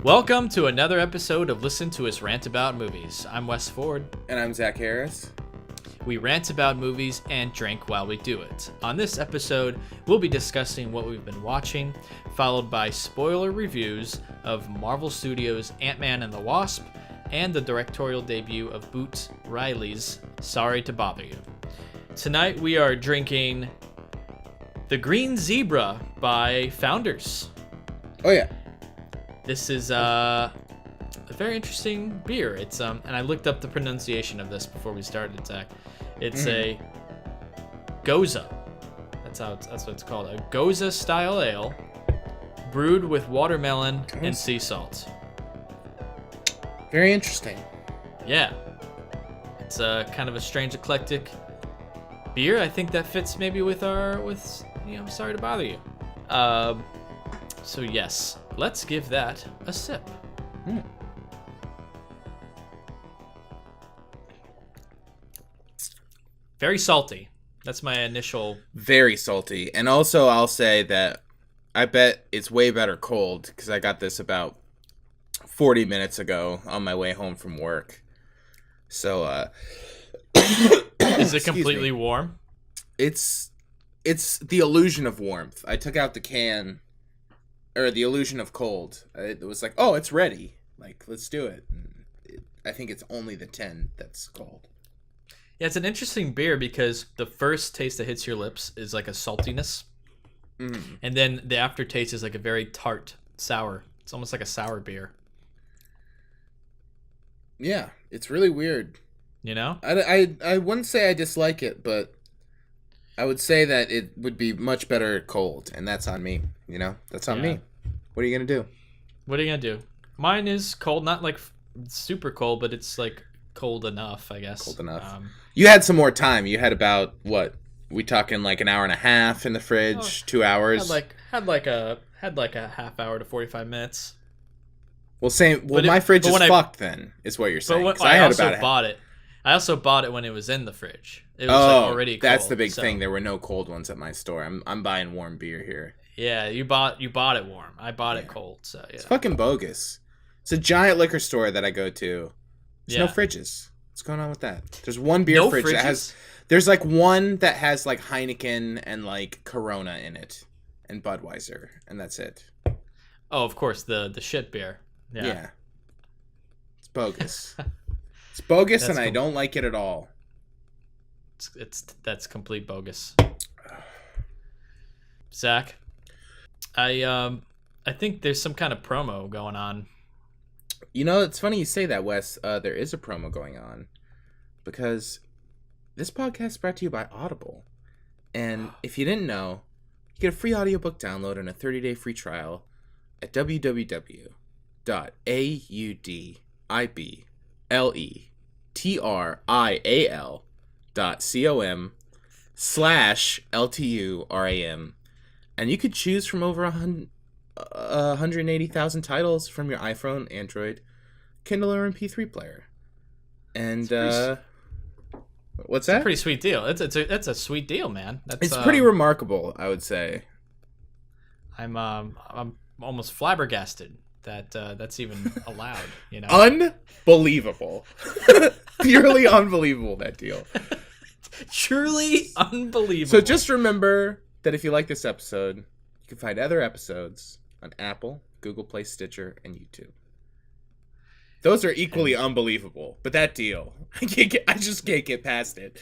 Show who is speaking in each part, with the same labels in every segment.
Speaker 1: Welcome to another episode of Listen to Us Rant About Movies. I'm Wes Ford.
Speaker 2: And I'm Zach Harris.
Speaker 1: We rant about movies and drink while we do it. On this episode, we'll be discussing what we've been watching, followed by spoiler reviews of Marvel Studios' Ant-Man and the Wasp, and the directorial debut of Boots Riley's Sorry to Bother You. Tonight we are drinking The Green Zebra by Founders.
Speaker 2: Oh yeah.
Speaker 1: This is a very interesting beer. It's and I looked up the pronunciation of this before we started, Zach. It's a Goza. That's what it's called. A Goza style ale, brewed with watermelon and sea salt.
Speaker 2: Very interesting.
Speaker 1: Yeah, it's a kind of a strange, eclectic beer. I think that fits maybe with Sorry to Bother You. So yes, let's give that a sip. Very salty. That's my initial.
Speaker 2: Very salty. And also I'll say that I bet it's way better cold because I got this about 40 minutes ago on my way home from work. So
Speaker 1: is it completely warm? It's
Speaker 2: the illusion of warmth. I took out the can, or the illusion of cold. It was like, oh, it's ready. Like, let's do it. I think it's only the 10 that's cold.
Speaker 1: Yeah, it's an interesting beer because the first taste that hits your lips is like a saltiness. And then the aftertaste is like a very tart, sour. It's almost like a sour beer.
Speaker 2: Yeah, it's really weird.
Speaker 1: You know?
Speaker 2: I wouldn't say I dislike it, but I would say that it would be much better cold, and that's on me. You know? That's on me. What are you going to do?
Speaker 1: What are you going to do? Mine is cold, not like super cold, but it's like cold enough, I guess.
Speaker 2: Cold enough. You had some more time. You had about, what? We talking like an hour and a half in the fridge? 2 hours?
Speaker 1: Had like a half hour to 45 minutes.
Speaker 2: Well, my fridge is fucked then, is what you're saying.
Speaker 1: I also bought it when it was in the fridge. It was already cold.
Speaker 2: That's the big thing. There were no cold ones at my store. I'm buying warm beer here.
Speaker 1: Yeah, you bought it warm. I bought it cold, so yeah.
Speaker 2: It's fucking bogus. It's a giant liquor store that I go to. There's no fridges. What's going on with that? There's one beer fridge that has... There's like one that has like Heineken and like Corona in it. And Budweiser. And that's it.
Speaker 1: Oh, of course. The shit beer.
Speaker 2: Yeah. It's bogus. It's bogus and I don't like it at all.
Speaker 1: That's complete bogus. Zach, I think there's some kind of promo going on.
Speaker 2: You know, it's funny you say that, Wes. There is a promo going on because this podcast is brought to you by Audible. And if you didn't know, you get a free audiobook download and a 30-day free trial at www.audibletrial.com/LTURAM. And you could choose from over 180,000 titles from your iPhone, Android, Kindle, or MP3 player. And what's that?
Speaker 1: It's a pretty sweet deal. That's a sweet deal, man.
Speaker 2: It's pretty remarkable, I would say.
Speaker 1: I'm almost flabbergasted that that's even allowed. You know,
Speaker 2: unbelievable, purely unbelievable, that deal.
Speaker 1: Truly unbelievable.
Speaker 2: So just remember that if you like this episode, you can find other episodes on Apple, Google Play, Stitcher, and YouTube. Those are equally unbelievable, but that deal, I just can't get past it.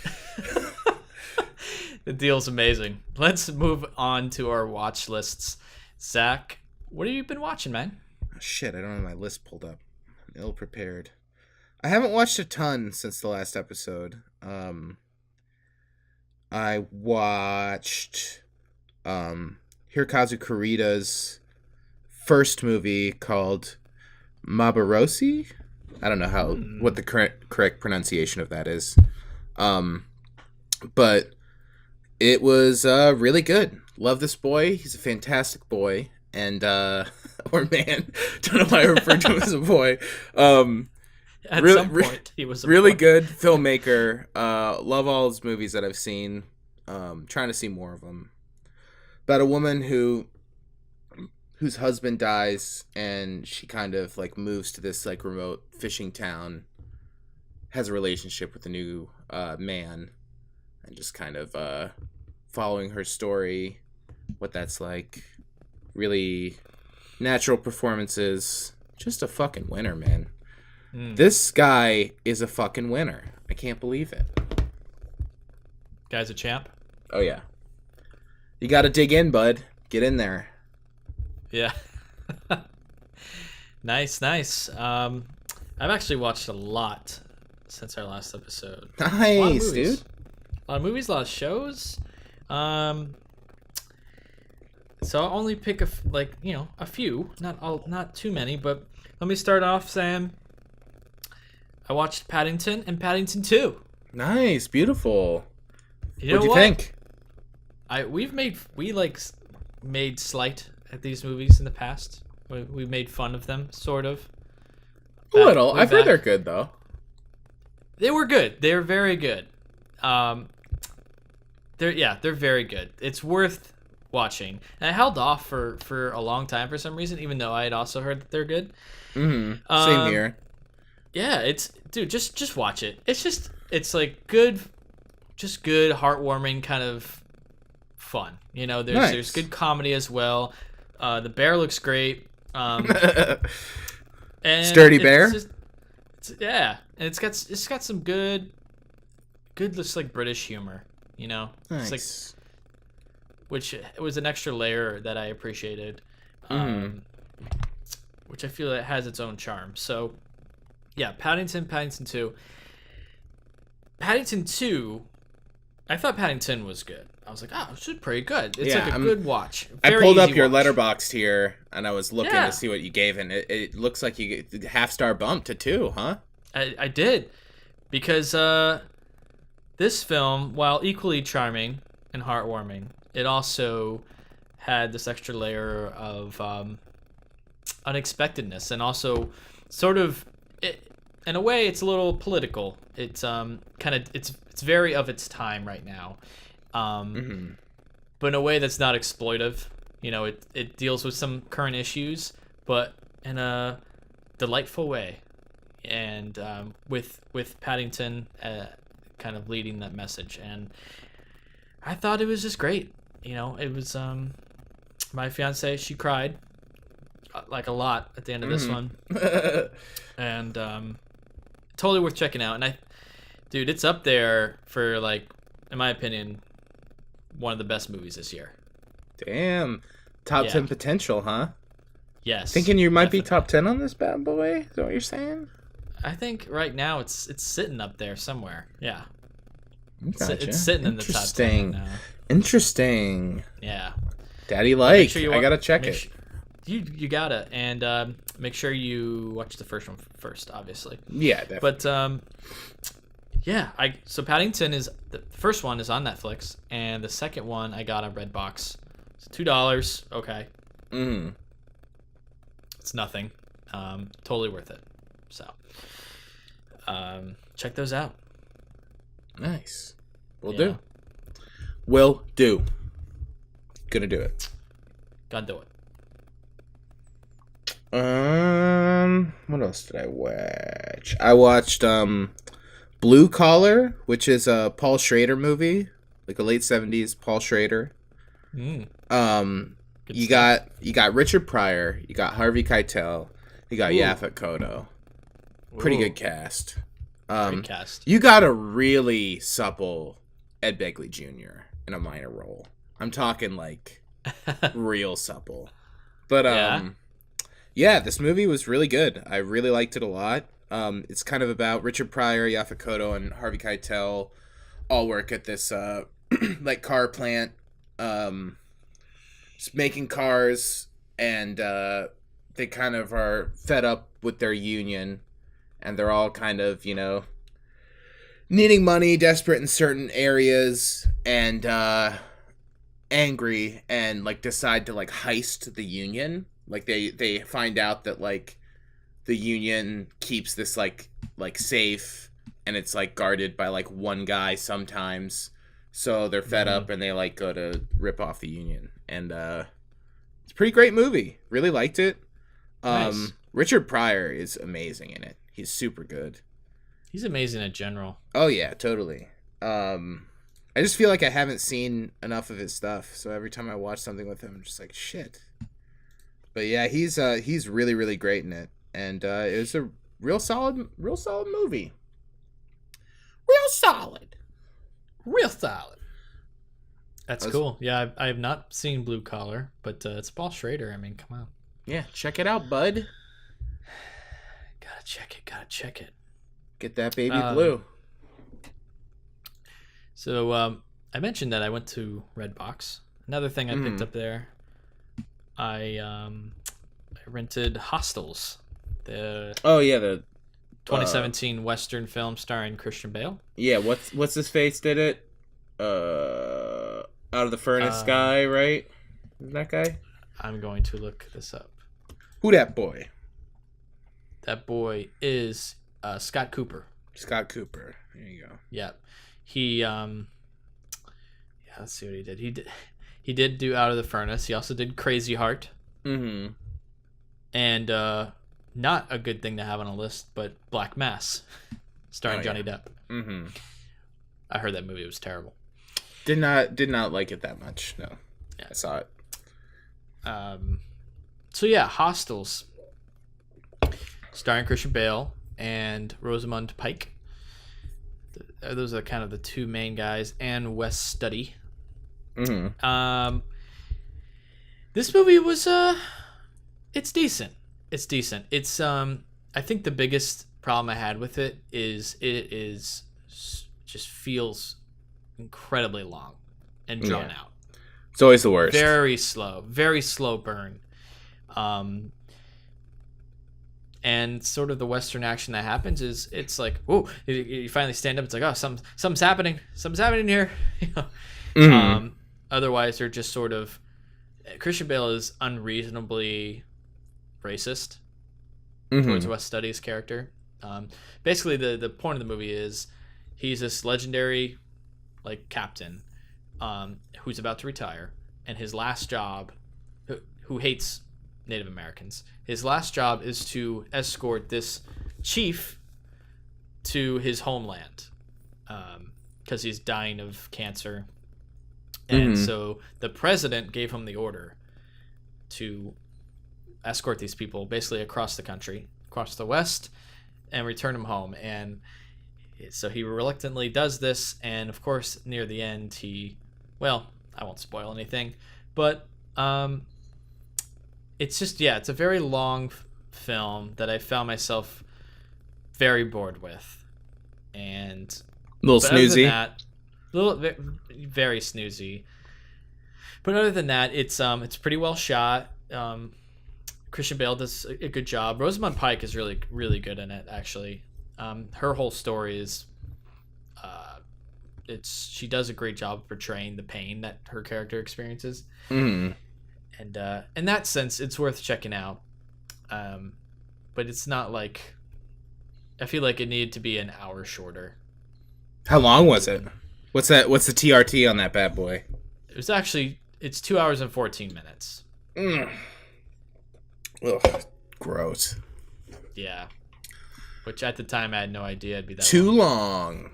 Speaker 1: The deal's amazing. Let's move on to our watch lists. Zach, what have you been watching, man?
Speaker 2: Oh, shit, I don't have my list pulled up. I'm ill-prepared. I haven't watched a ton since the last episode. I watched Hirokazu Koreeda's first movie called Mabarosi. I don't know what the correct pronunciation of that is. But it was really good. Love this boy. He's a fantastic boy. And or man, don't know why I referred to him as a boy.
Speaker 1: At some point, he was a
Speaker 2: really
Speaker 1: boy.
Speaker 2: good filmmaker. Love all his movies that I've seen. Trying to see more of them. About a woman who whose husband dies, and she kind of like moves to this like remote fishing town, has a relationship with a new man, and just kind of following her story, what that's like. Really natural performances. Just a fucking winner, man. This guy is a fucking winner. I can't believe it.
Speaker 1: Guy's a champ.
Speaker 2: Oh yeah. You gotta dig in, bud. Get in there.
Speaker 1: Yeah. Nice. I've actually watched a lot since our last episode.
Speaker 2: Nice, dude.
Speaker 1: A lot of movies, a lot of shows. So I'll only pick a few, not too many, but let me start off, Sam. I watched Paddington and Paddington 2.
Speaker 2: Nice, beautiful.
Speaker 1: What'd
Speaker 2: you think?
Speaker 1: We made slight at these movies in the past. We made fun of them, sort of.
Speaker 2: A little. I've heard they're good though.
Speaker 1: They were good. They're very good. They're very good. It's worth watching. And I held off for a long time for some reason, even though I had also heard that they're good.
Speaker 2: Same here.
Speaker 1: Yeah, just watch it. It's like good, heartwarming kind of fun. There's good comedy as well. The bear looks great. And
Speaker 2: Sturdy bear.
Speaker 1: And it's got some good, just like British humor.
Speaker 2: Nice.
Speaker 1: It's like, which was an extra layer that I appreciated. Which I feel it has its own charm. So, yeah, Paddington 2. Paddington 2, I thought Paddington was good. I was like, oh, this is pretty good. It's like a good watch.
Speaker 2: I pulled up your Letterboxd here, and I was looking to see what you gave, and it looks like you get half-star bump to 2, huh?
Speaker 1: I did. Because this film, while equally charming and heartwarming, it also had this extra layer of unexpectedness, and also sort of, in a way, it's a little political. It's it's very of its time right now, but in a way that's not exploitive. It deals with some current issues, but in a delightful way, and with Paddington kind of leading that message. And I thought it was just great. It was my fiance, she cried like a lot at the end of this one. And totally worth checking out. And dude, it's up there for, like, in my opinion, one of the best movies this year.
Speaker 2: Damn. Top 10 potential, huh?
Speaker 1: Yes.
Speaker 2: Thinking you might be top 10 on this bad boy? Is that what you're saying?
Speaker 1: I think right now it's sitting up there somewhere. Yeah.
Speaker 2: Gotcha.
Speaker 1: It's sitting in the top 10 now.
Speaker 2: Interesting.
Speaker 1: Yeah.
Speaker 2: Daddy like. I gotta check it.
Speaker 1: You gotta. And make sure you watch the first one first, obviously.
Speaker 2: Yeah, definitely.
Speaker 1: But yeah, so Paddington is the first one is on Netflix, and the second one I got on Redbox. It's $2. Okay. It's nothing. Totally worth it. So check those out.
Speaker 2: Nice. Will do. Gonna do it.
Speaker 1: Gotta do it.
Speaker 2: What else did I watch? I watched Blue Collar, which is a Paul Schrader movie, like a late 70s Paul Schrader. You got Richard Pryor, you got Harvey Keitel, you got Yaphet Kotto. Pretty good cast.
Speaker 1: Great cast.
Speaker 2: You got a really supple Ed Begley Jr. in a minor role. I'm talking like real supple. But yeah, this movie was really good. I really liked it a lot. It's kind of about Richard Pryor, Yaphet Kotto, and Harvey Keitel all work at this like car plant, just making cars, and they kind of are fed up with their union, and they're all kind of, needing money, desperate in certain areas, and angry, and like decide to like heist the union. Like they find out that like the union keeps this like safe, and it's like guarded by like one guy sometimes. So they're fed up, and they like go to rip off the union, and it's a pretty great movie. Really liked it.
Speaker 1: Nice.
Speaker 2: Richard Pryor is amazing in it. He's super good.
Speaker 1: He's amazing in general.
Speaker 2: Oh yeah, totally. I just feel like I haven't seen enough of his stuff, so every time I watch something with him, I'm just like, shit. But yeah, he's really, really great in it, and it was a real solid movie. Real solid.
Speaker 1: Real solid. That's
Speaker 2: That's-
Speaker 1: cool. Yeah, I have not seen Blue Collar, but it's Paul Schrader. I mean, come on.
Speaker 2: Yeah, check it out, bud.
Speaker 1: Gotta check it.
Speaker 2: Get that baby blue.
Speaker 1: So I mentioned that I went to Redbox. Another thing I picked up there, I rented Hostels, the
Speaker 2: the
Speaker 1: 2017 Western film starring Christian Bale.
Speaker 2: Yeah, what's his face did it? Out of the Furnace guy, right? Isn't that guy?
Speaker 1: I'm going to look this up.
Speaker 2: Who that boy?
Speaker 1: That boy is Scott Cooper.
Speaker 2: Scott Cooper. There you go.
Speaker 1: Yeah. He let's see what he did. He did do Out of the Furnace. He also did Crazy Heart.
Speaker 2: Mm-hmm.
Speaker 1: And not a good thing to have on a list, but Black Mass, starring Johnny Depp.
Speaker 2: Mm-hmm.
Speaker 1: I heard that movie was terrible.
Speaker 2: Did not like it that much. No.
Speaker 1: Yeah.
Speaker 2: I saw it.
Speaker 1: So yeah, Hostels, starring Christian Bale and Rosamund Pike. Those are kind of the two main guys, and Wes Studi.
Speaker 2: Mm-hmm.
Speaker 1: This movie was it's decent. It's decent. It's I think the biggest problem I had with it is just feels incredibly long and drawn out.
Speaker 2: It's always the worst.
Speaker 1: Very slow burn. And sort of the Western action that happens is it's like, oh, you finally stand up. It's like, oh, something's happening. Something's happening here. Otherwise, they're just sort of. Christian Bale is unreasonably racist towards Wes Studi's character. Basically, the point of the movie is he's this legendary, like, captain who's about to retire, and his last job, who hates Native Americans. His last job is to escort this chief to his homeland because he's dying of cancer. And so the president gave him the order to escort these people basically across the country, across the West, and return them home. And so he reluctantly does this. And of course, near the end, I won't spoil anything, but it's just, it's a very long film that I found myself very bored with, and
Speaker 2: a little snoozy.
Speaker 1: Very snoozy. But other than that, it's pretty well shot. Christian Bale does a good job. Rosamund Pike is really, really good in it, actually. Her whole story is, she does a great job of portraying the pain that her character experiences. And in that sense, it's worth checking out. But it's not like, I feel like it needed to be an hour shorter.
Speaker 2: How long was it? What's the TRT on that bad boy?
Speaker 1: It's 2 hours and 14 minutes.
Speaker 2: Ugh, gross.
Speaker 1: Yeah. Which at the time I had no idea it'd be that
Speaker 2: too long.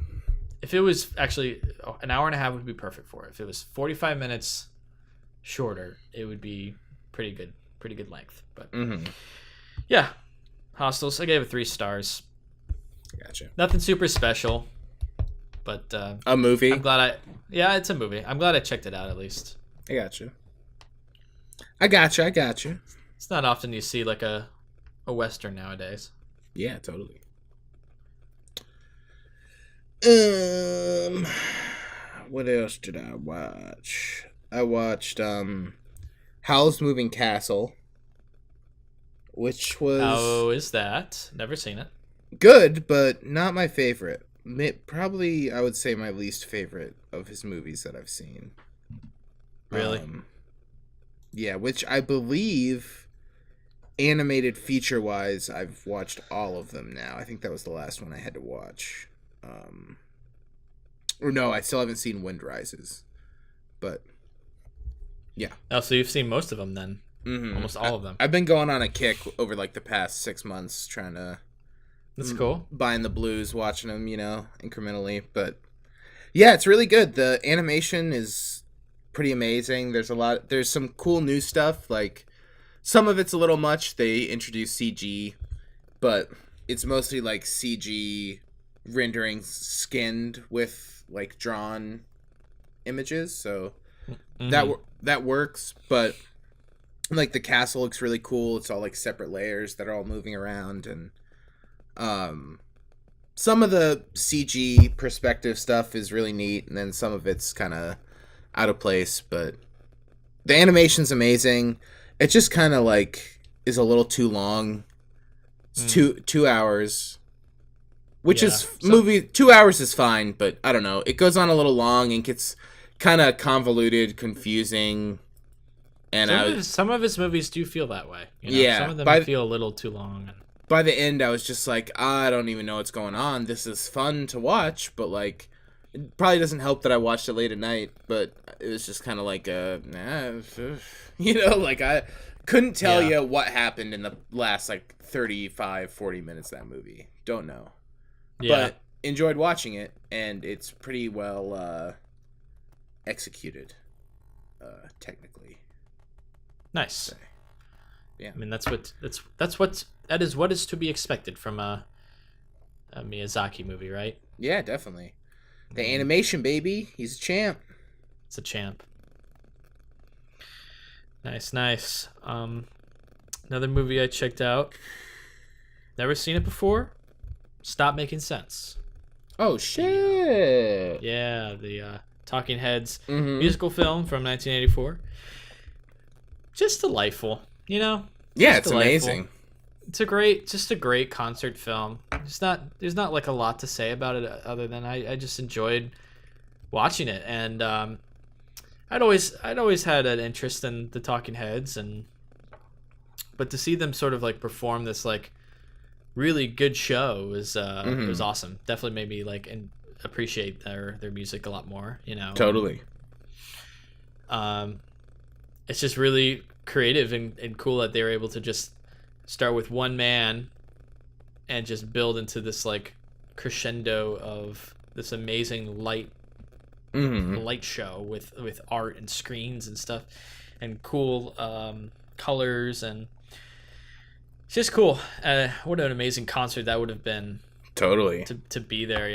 Speaker 1: If it was actually an hour and a half would be perfect for it. If it was 45 minutes shorter, it would be pretty good length. But yeah, Hostels, I gave it 3 stars.
Speaker 2: Gotcha.
Speaker 1: Nothing super special, but
Speaker 2: a movie.
Speaker 1: It's a movie. I'm glad I checked it out at least.
Speaker 2: I got you.
Speaker 1: It's not often you see like a Western nowadays.
Speaker 2: Yeah, totally. What else did I watch? I watched Howl's Moving Castle, which was...
Speaker 1: How is that? Never seen it.
Speaker 2: Good, but not my favorite. Probably, I would say, my least favorite of his movies that I've seen.
Speaker 1: Really?
Speaker 2: Yeah, which I believe, animated feature-wise, I've watched all of them now. I think that was the last one I had to watch. Or no, I still haven't seen Wind Rises. But, yeah.
Speaker 1: Oh, so you've seen most of them then? Almost all of them.
Speaker 2: I've been going on a kick over like the past 6 months trying to.
Speaker 1: That's cool.
Speaker 2: Buying the blues, watching them, incrementally. But yeah, it's really good. The animation is pretty amazing. There's some cool new stuff. Like some of it's a little much. They introduce CG, but it's mostly like CG rendering skinned with like drawn images. So that works. But like the castle looks really cool. It's all like separate layers that are all moving around, and some of the CG perspective stuff is really neat, and then some of it's kind of out of place, but the animation's amazing. It just kind of like is a little too long. It's 2 hours, which is 2 hours is fine, but I don't know. It goes on a little long and gets kind of convoluted, confusing. And
Speaker 1: some of his movies do feel that way.
Speaker 2: Yeah,
Speaker 1: some of them feel a little too long.
Speaker 2: By the end, I was just like, I don't even know what's going on. This is fun to watch, but like, it probably doesn't help that I watched it late at night. But it was just kind of like, like I couldn't tell you what happened in the last like 35, 40 minutes of that movie. Don't know. Yeah. But enjoyed watching it, and it's pretty well executed, technically.
Speaker 1: Nice.
Speaker 2: So, yeah.
Speaker 1: I mean, that is what is to be expected from a Miyazaki movie, right?
Speaker 2: Yeah, definitely. The animation, baby. He's a champ.
Speaker 1: It's a champ. Nice. Another movie I checked out. Never seen it before. Stop Making Sense.
Speaker 2: Oh, shit.
Speaker 1: Yeah, the Talking Heads musical film from 1984. Just delightful, Yeah,
Speaker 2: it's amazing.
Speaker 1: It's just a great concert film. There's not like a lot to say about it other than I just enjoyed watching it, and I'd always had an interest in the Talking Heads, but to see them sort of like perform this like really good show was awesome. Definitely made me like appreciate their music a lot more.
Speaker 2: Totally.
Speaker 1: It's just really creative and cool that they were able to just start with one man and just build into this like crescendo of this amazing light show with art and screens and stuff and cool colors, and it's just cool. What an amazing concert that would have been.
Speaker 2: Totally.
Speaker 1: To be there,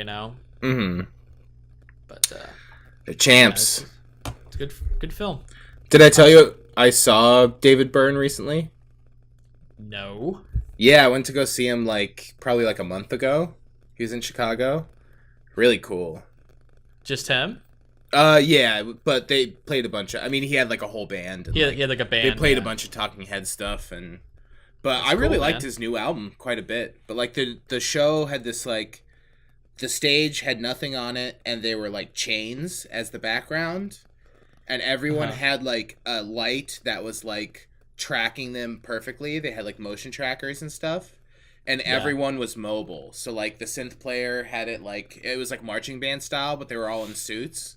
Speaker 1: But
Speaker 2: the champs.
Speaker 1: Yeah, it's a good film.
Speaker 2: Did I tell you I saw David Byrne recently?
Speaker 1: No.
Speaker 2: Yeah, I went to go see him probably a month ago. He was in Chicago. Really cool.
Speaker 1: Just him?
Speaker 2: Yeah, but they played a bunch of. I mean, he had a whole band. And,
Speaker 1: he had a band.
Speaker 2: They played a bunch of Talking Head stuff, but I really liked his new album quite a bit. But the show had this the stage had nothing on it, and they were chains as the background, and everyone had a light that was tracking them perfectly. They had motion trackers and stuff, and everyone was mobile. So the synth player had it it was marching band style, but they were all in suits.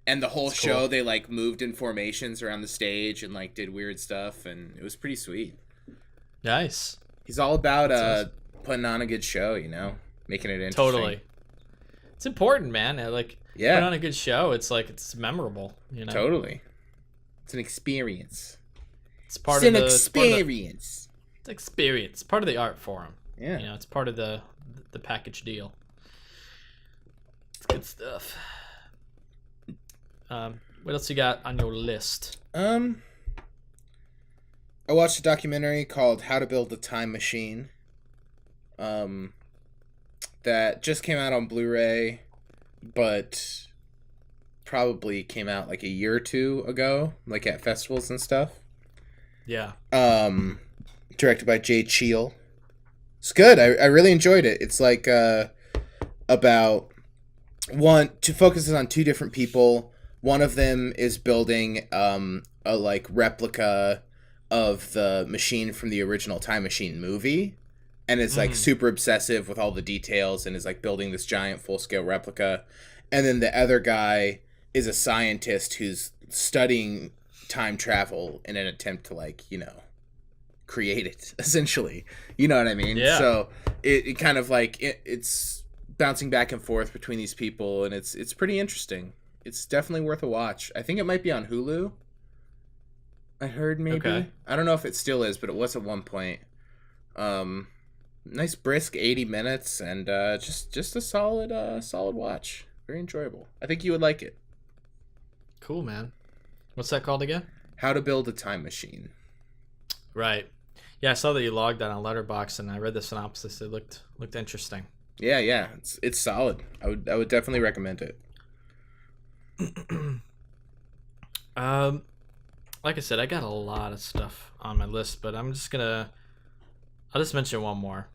Speaker 2: And the whole show, they moved in formations around the stage and did weird stuff, and it was pretty sweet.
Speaker 1: Nice.
Speaker 2: He's all about putting on a good show, making it interesting.
Speaker 1: Totally. It's important, man. Put on a good show. It's memorable,
Speaker 2: Totally. It's an experience.
Speaker 1: It's part
Speaker 2: of
Speaker 1: the
Speaker 2: experience.
Speaker 1: It's experience. Part of the art form.
Speaker 2: Yeah.
Speaker 1: It's part of the package deal. It's good stuff. What else you got on your list?
Speaker 2: I watched a documentary called How to Build a Time Machine. That just came out on Blu-ray, but probably came out a year or two ago, at festivals and stuff.
Speaker 1: Yeah.
Speaker 2: Directed by Jay Cheel. It's good. I really enjoyed it. It's about focuses on two different people. One of them is building a replica of the machine from the original Time Machine movie, and is super obsessive with all the details and is building this giant full-scale replica. And then the other guy is a scientist who's studying time travel in an attempt to, like, create it, essentially. You know what I mean?
Speaker 1: Yeah.
Speaker 2: So it kind of like it's bouncing back and forth between these people, and it's pretty interesting. It's definitely worth a watch. I think it might be on Hulu. I heard maybe.
Speaker 1: Okay.
Speaker 2: I don't know if it still is, but it was at one point. Nice brisk 80 minutes, and just a solid watch. Very enjoyable. I think you would like it.
Speaker 1: Cool, man. What's that called again?
Speaker 2: How to Build a Time Machine.
Speaker 1: Right. Yeah, I saw that you logged that on Letterboxd, and I read the synopsis. It looked interesting.
Speaker 2: Yeah. It's solid. I would definitely recommend it.
Speaker 1: Like I said, I got a lot of stuff on my list, but I'll just mention one more.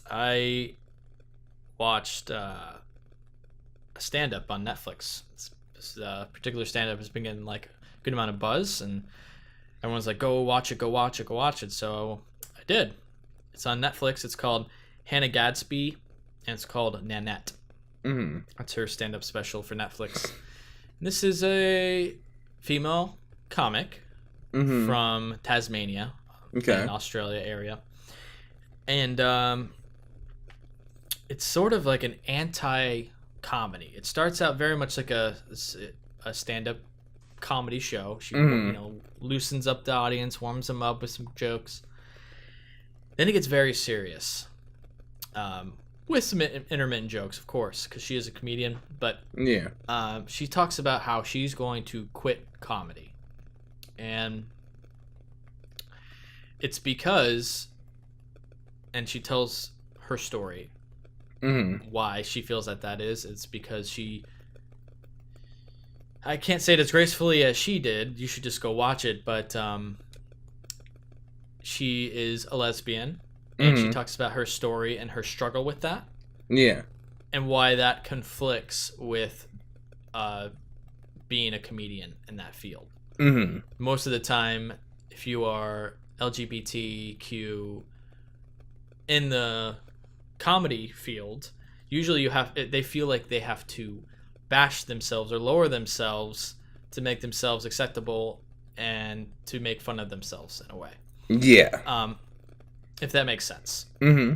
Speaker 1: I watched a stand-up on Netflix. This particular stand-up has been getting like a good amount of buzz, and everyone's like, go watch it. So I did. It's on Netflix. It's called Hannah Gadsby, and it's called Nanette. That's her stand-up special for Netflix. And this is a female comic from Tasmania, in Australia area. And it's sort of like an anti-comedy. It starts out very much like a stand-up comedy show. She loosens up the audience, warms them up with some jokes. Then it gets very serious, with some intermittent jokes, of course, because she is a comedian. But she talks about how she's going to quit comedy, and it's because, and she tells her story, why she feels that is. It's because I can't say it as gracefully as she did. You should just go watch it. But she is a lesbian, and she talks about her story and her struggle with that.
Speaker 2: Yeah.
Speaker 1: And why that conflicts with being a comedian in that field. Most of the time, if you are LGBTQ in the comedy field, usually they feel like they have to bash themselves or lower themselves to make themselves acceptable and to make fun of themselves in a way.
Speaker 2: Yeah.
Speaker 1: If that makes sense.
Speaker 2: Yeah.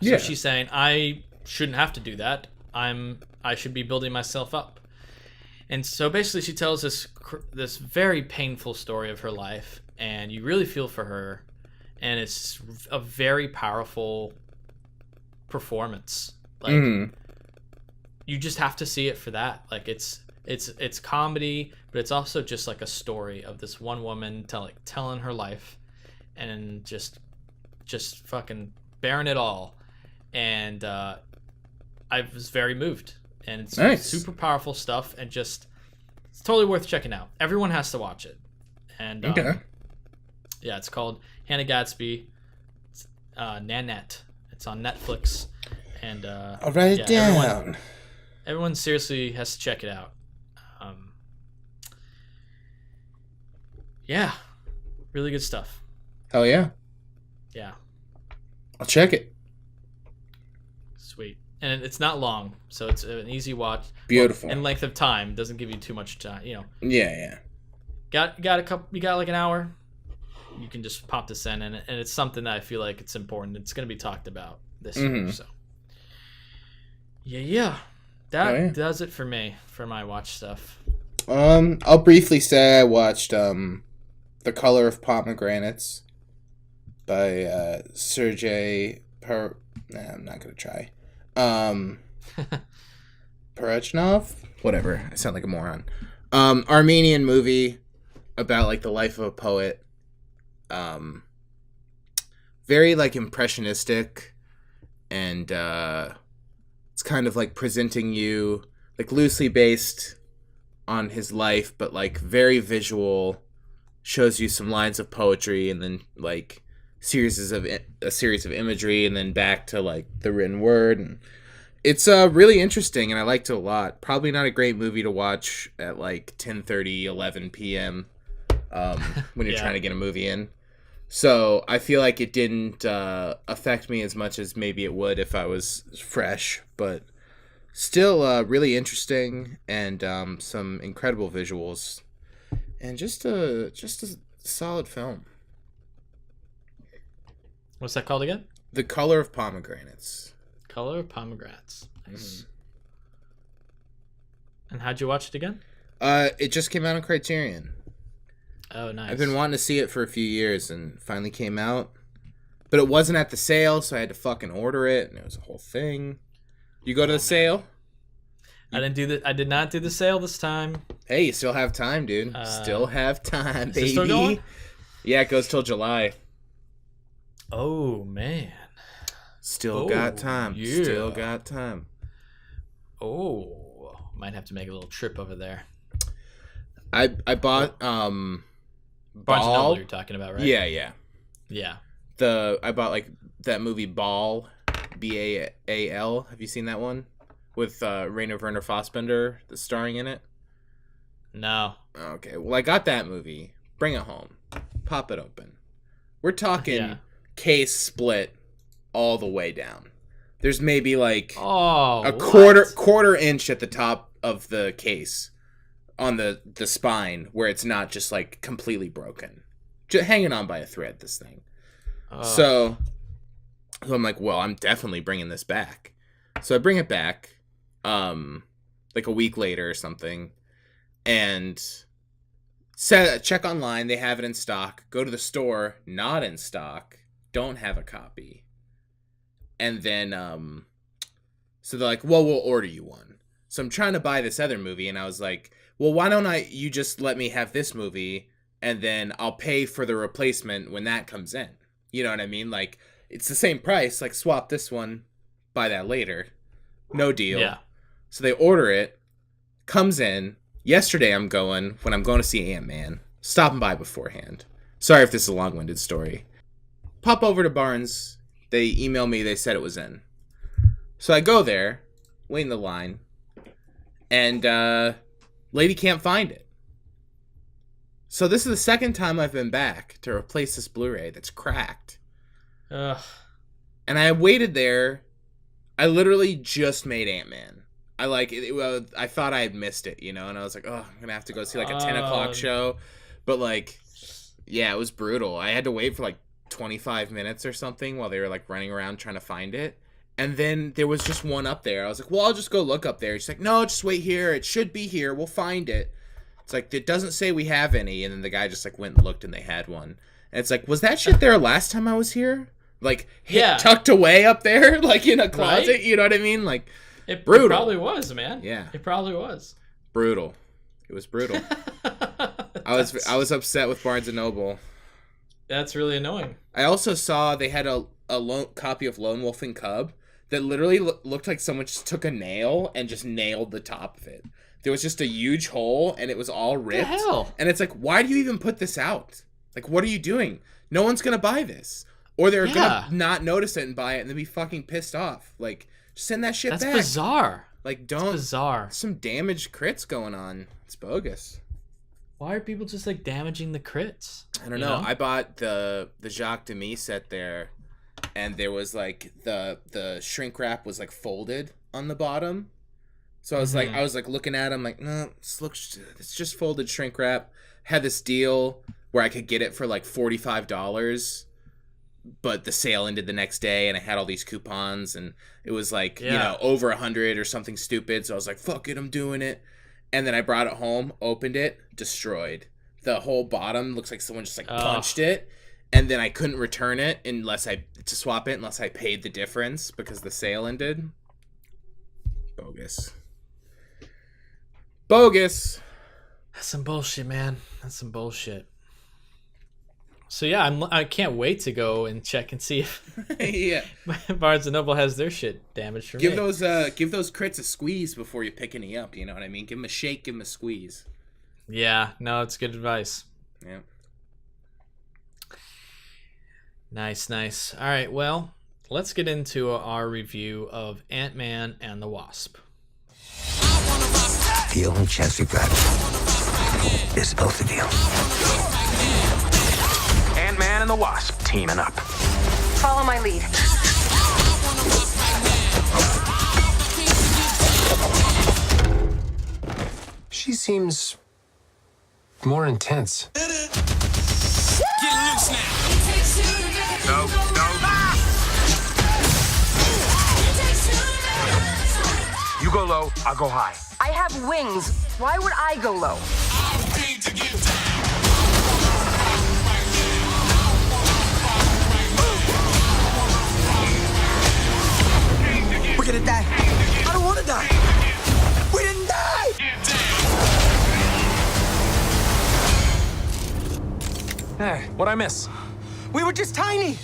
Speaker 1: So she's saying, I shouldn't have to do that. I should be building myself up. And so basically she tells this very painful story of her life, and you really feel for her, and it's a very powerful performance. Like you just have to see it for that. Like it's comedy, but it's also just like a story of this one woman telling her life, and just fucking bearing it all. And I was very moved, and it's
Speaker 2: nice.
Speaker 1: Super powerful stuff, and it's totally worth checking out. Everyone has to watch it. And yeah, it's called Hannah Gadsby. It's, Nanette. It's on Netflix, and
Speaker 2: I'll write it down.
Speaker 1: Everyone seriously has to check it out. Yeah, really good stuff.
Speaker 2: Hell yeah.
Speaker 1: Yeah.
Speaker 2: I'll check it.
Speaker 1: Sweet. And it's not long, so it's an easy watch.
Speaker 2: Beautiful.
Speaker 1: In length of time, doesn't give you too much time,
Speaker 2: Yeah.
Speaker 1: You got like an hour. You can just pop this in, and it's something that I feel like it's important. It's going to be talked about this year, so. Yeah. That does it for me, for my watch stuff.
Speaker 2: I'll briefly say I watched The Color of Pomegranates by Sergei I'm not gonna try. Parachnov? Whatever. I sound like a moron. Armenian movie about like the life of a poet. Very like impressionistic, and it's kind of like presenting you like loosely based on his life, but like very visual. Shows you some lines of poetry, and then like a series of imagery, and then back to like the written word. And it's really interesting, and I liked it a lot. Probably not a great movie to watch at like 10:30, 11 p.m. When you're trying to get a movie in. So I feel like it didn't affect me as much as maybe it would if I was fresh, but still really interesting, and some incredible visuals. and just a solid film.
Speaker 1: What's that called again?
Speaker 2: The Color of Pomegranates.
Speaker 1: Color of Pomegranates. Nice.
Speaker 2: Mm-hmm.
Speaker 1: And how'd you watch it again?
Speaker 2: It just came out on Criterion.
Speaker 1: Oh, nice.
Speaker 2: I've been wanting to see it for a few years and finally came out. But it wasn't at the sale, so I had to fucking order it, and it was a whole thing. You go to the sale?
Speaker 1: I did not do the sale this time.
Speaker 2: Hey, you still have time, dude. Still have time, baby.
Speaker 1: Is it still going?
Speaker 2: Yeah, it goes till July.
Speaker 1: Oh, man.
Speaker 2: Still got time.
Speaker 1: Yeah.
Speaker 2: Still got time.
Speaker 1: Oh, might have to make a little trip over there.
Speaker 2: I bought
Speaker 1: Barnes and
Speaker 2: Ball.
Speaker 1: Noble you're talking about, right?
Speaker 2: Yeah.
Speaker 1: Yeah.
Speaker 2: I bought like that movie Ball, Baal. Have you seen that one with Rainer Werner Fassbender starring in it?
Speaker 1: No.
Speaker 2: Okay, well I got that movie. Bring it home. Pop it open. We're talking case split all the way down. There's maybe like a quarter inch at the top of the case on the spine where it's not just like completely broken. Just hanging on by a thread, this thing. So I'm like, well, I'm definitely bringing this back. So I bring it back like a week later or something and check online. They have it in stock. Go to the store, not in stock. Don't have a copy. And then so they're like, well, we'll order you one. So I'm trying to buy this other movie, and I was like, well, why don't you just let me have this movie, and then I'll pay for the replacement when that comes in. You know what I mean? Like, it's the same price. Like, swap this one, buy that later. No deal.
Speaker 1: Yeah.
Speaker 2: So they order it, comes in. Yesterday when I'm going to see Ant-Man, stopping by beforehand. Sorry if this is a long-winded story. Pop over to Barnes. They email me. They said it was in. So I go there, wait in the line, and lady can't find it. So this is the second time I've been back to replace this Blu-ray that's cracked.
Speaker 1: Ugh.
Speaker 2: And I waited there. I literally just made Ant-Man. I thought I had missed it, you know, and I was like, oh, I'm going to have to go see like a 10 o'clock show. But like, yeah, it was brutal. I had to wait for like 25 minutes or something while they were like running around trying to find it. And then there was just one up there. I was like, well, I'll just go look up there. She's like, no, just wait here. It should be here. We'll find it. It's like, it doesn't say we have any. And then the guy just like went and looked and they had one. And it's like, was that shit there last time I was here? Like, tucked away up there, like in a closet. Right? You know what I mean? Like, brutal.
Speaker 1: It probably was, man.
Speaker 2: Yeah.
Speaker 1: It probably was.
Speaker 2: Brutal. It was brutal. I was upset with Barnes and Noble.
Speaker 1: That's really annoying.
Speaker 2: I also saw they had a copy of Lone Wolf and Cub that literally looked like someone just took a nail and just nailed the top of it. There was just a huge hole and it was all ripped.
Speaker 1: What the hell?
Speaker 2: And it's like, why do you even put this out? Like, what are you doing? No one's going to buy this. Or they're going to not notice it and buy it and then be fucking pissed off. Like, just send that shit back.
Speaker 1: That's bizarre.
Speaker 2: Like, don't.
Speaker 1: That's bizarre.
Speaker 2: Some damaged crits going on. It's bogus.
Speaker 1: Why are people just like damaging the crits?
Speaker 2: I don't know. I bought the Jacques Demy set there, and there was like the shrink wrap was like folded on the bottom. So I was like looking at it, I'm like, no, it's just folded shrink wrap. Had this deal where I could get it for like $45, but the sale ended the next day, and I had all these coupons, and it was like over 100 or something stupid. So I was like, fuck it, I'm doing it. And then I brought it home, opened it, destroyed. The whole bottom looks like someone just like punched it. And then I couldn't return it unless I paid the difference because the sale ended. Bogus. That's
Speaker 1: some bullshit, man. That's some bullshit. So yeah, I can't wait to go and check and see if Barnes and Noble has their shit damaged for me.
Speaker 2: Give those crits a squeeze before you pick any up. You know what I mean? Give them a shake, give them a squeeze.
Speaker 1: Yeah, no, it's good advice.
Speaker 2: Yeah.
Speaker 1: Nice. All right, well, let's get into our review of Ant-Man and the Wasp.
Speaker 3: The only chance we've got is both of you. Ant-Man and the Wasp teaming up.
Speaker 4: Follow my lead.
Speaker 3: She seems more intense.
Speaker 5: Get loose now.
Speaker 3: No. You go low, I'll go high.
Speaker 4: I have wings. Why would I go low?
Speaker 5: I'm king to get down.
Speaker 6: We're gonna die. I don't wanna die. We didn't die!
Speaker 3: Hey, what'd I miss?
Speaker 6: We were just tiny.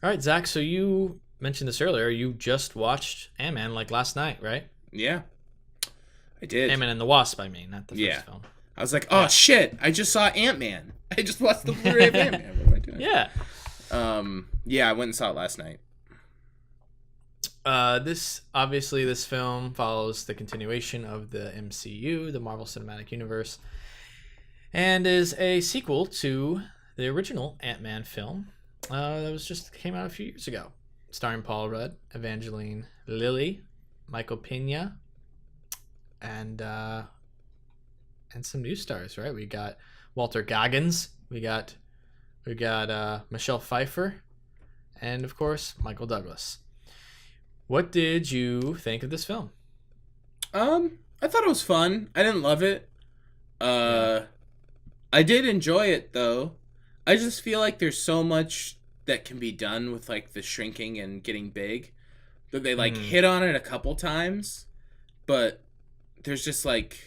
Speaker 1: All right, Zach, so you mentioned this earlier. You just watched Ant-Man like last night, right?
Speaker 2: Yeah, I did.
Speaker 1: Ant-Man and the Wasp, I mean, not the first film.
Speaker 2: I was like, oh shit, I just saw Ant-Man. I just watched the Blu-ray of Ant-Man. What am I doing?
Speaker 1: Yeah.
Speaker 2: Yeah, I went and saw it last night.
Speaker 1: This film follows the continuation of the MCU, the Marvel Cinematic Universe, and is a sequel to the original Ant-Man film that came out a few years ago, starring Paul Rudd, Evangeline Lilly, Michael Pena, and some new stars. Right, we got Walter Goggins, we got Michelle Pfeiffer, and of course Michael Douglas. What did you think of this film?
Speaker 2: I thought it was fun. I didn't love it. I did enjoy it though. I just feel like there's so much that can be done with like the shrinking and getting big that they like hit on it a couple times, but there's just like,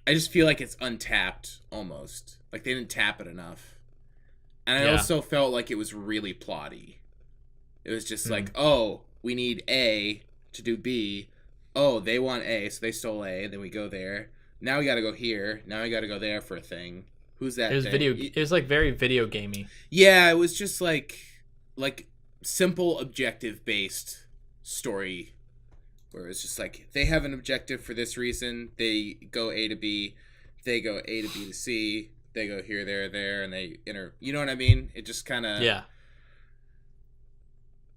Speaker 2: I just feel like it's untapped almost. Like they didn't tap it enough. And I also felt like it was really plotty. It was just like, oh, we need A to do B. Oh, they want A, so they stole A. Then we go there. Now we got to go here. Now we got to go there for a thing. Who's that?
Speaker 1: It was
Speaker 2: thing?
Speaker 1: It was like very video gamey.
Speaker 2: Yeah, it was just like simple objective based story, where it's just like they have an objective for this reason. They go A to B. They go A to B to C. They go here, there, and they enter. You know what I mean? It just kind of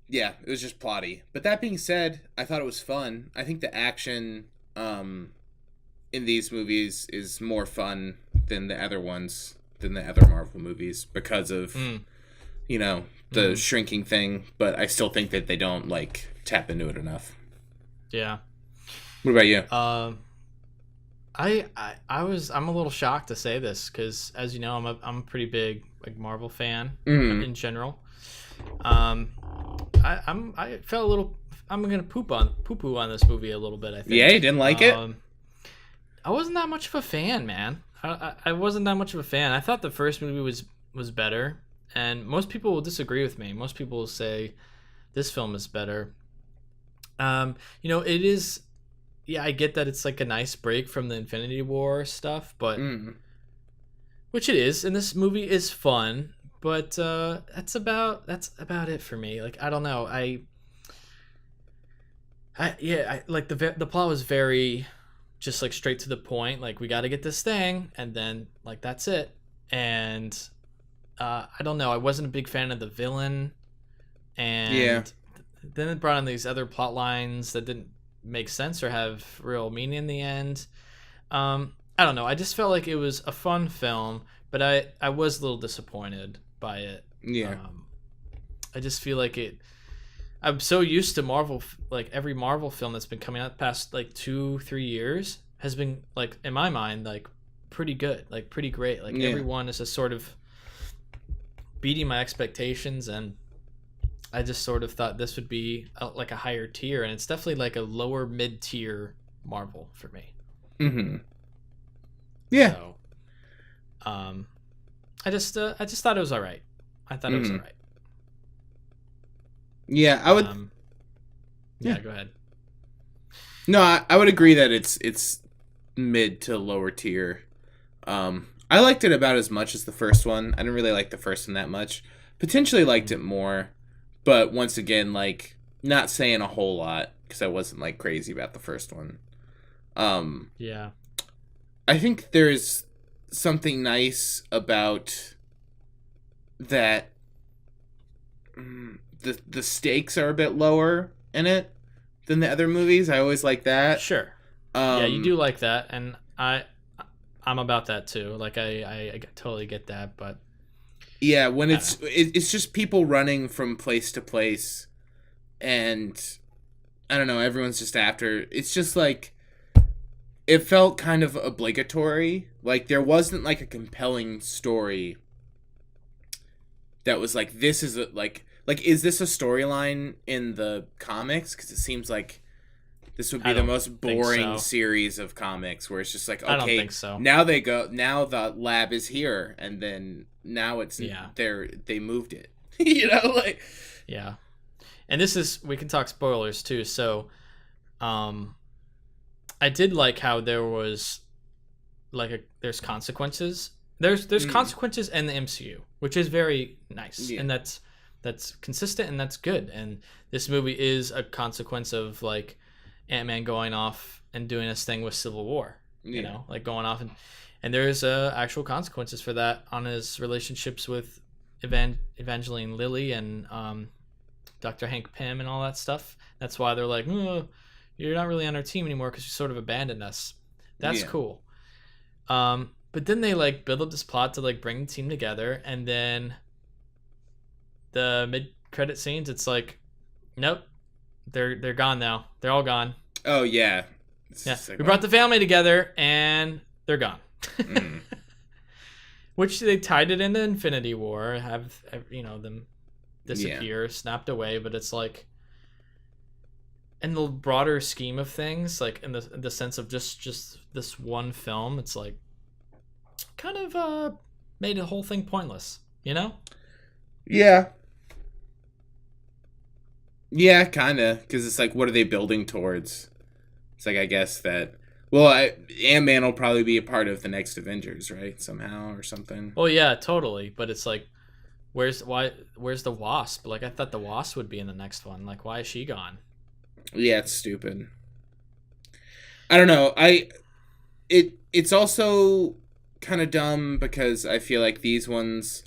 Speaker 2: Yeah, it was just plotty. But that being said, I thought it was fun. I think the action in these movies is more fun than the other ones, than the other Marvel movies, because of, the shrinking thing. But I still think that they don't, tap into it enough.
Speaker 1: Yeah.
Speaker 2: What about you?
Speaker 1: I'm a little shocked to say this, because as you know, I'm a pretty big Marvel fan in general. I felt a little. I'm gonna poo-poo on this movie a little bit. I think.
Speaker 2: Yeah, you didn't like it.
Speaker 1: I wasn't that much of a fan, man. I wasn't that much of a fan. I thought the first movie was better, and most people will disagree with me. Most people will say this film is better. It is. Yeah, I get that it's like a nice break from the Infinity War stuff, but which it is, and this movie is fun. But that's about it for me. I don't know. I the plot was very just straight to the point. We got to get this thing, and then that's it. And I don't know. I wasn't a big fan of the villain, and then it brought in these other plot lines that didn't make sense or have real meaning in the end. I don't know. I just felt like it was a fun film, but I was a little disappointed by it. I just feel like I'm so used to Marvel, every Marvel film that's been coming out the past 2-3 years has been in my mind pretty good, pretty great. Everyone is just sort of beating my expectations, and I just sort of thought this would be a higher tier, and it's definitely a lower mid-tier Marvel for me.
Speaker 2: Yeah.
Speaker 1: So, I just thought it was all right. I thought it was all right.
Speaker 2: Yeah, I would.
Speaker 1: Yeah, go ahead.
Speaker 2: No, I would agree that it's mid to lower tier. I liked it about as much as the first one. I didn't really like the first one that much. Potentially liked it more, but once again, not saying a whole lot because I wasn't crazy about the first one.
Speaker 1: Yeah.
Speaker 2: I think there's something nice about that. The stakes are a bit lower in it, than the other movies. I always like that.
Speaker 1: Sure. Yeah, you do like that, and I'm about that too. Like I totally get that, but
Speaker 2: yeah, when it's just people running from place to place, and I don't know, everyone's just after. It's just like it felt kind of obligatory. Like there wasn't like a compelling story that was like this is is this a storyline in the comics? Because it seems like this would be the most boring series of comics where it's just like, okay,
Speaker 1: I don't think so.
Speaker 2: Now the lab is here, and then now it's they moved it.
Speaker 1: Yeah. And we can talk spoilers too. So I did like how there was there's consequences. There's consequences in the MCU, which is very nice. Yeah. And that's consistent and that's good. And this movie is a consequence of like Ant-Man going off and doing his thing with Civil War, you know, like going off and there's actual consequences for that on his relationships with Evangeline Lilly and Dr. Hank Pym and all that stuff. That's why they're like, oh, you're not really on our team anymore because you sort of abandoned us. That's cool. But then they like build up this plot to like bring the team together, and then the mid-credit scenes, it's like, nope, they're gone now. They're all gone.
Speaker 2: Oh yeah.
Speaker 1: We brought the family together and they're gone. Which they tied it into Infinity War, have them disappear, snapped away, but it's like in the broader scheme of things, like in the sense of just this one film, it's like kind of made the whole thing pointless, you know?
Speaker 2: Yeah. Yeah, kind of, because it's like, what are they building towards? It's like, I guess that, Ant-Man will probably be a part of the next Avengers, right? Somehow or something.
Speaker 1: Oh yeah, totally. But it's like, where's the Wasp? Like, I thought the Wasp would be in the next one. Like, why is she gone?
Speaker 2: Yeah, it's stupid. I don't know. It's also kind of dumb because I feel like these ones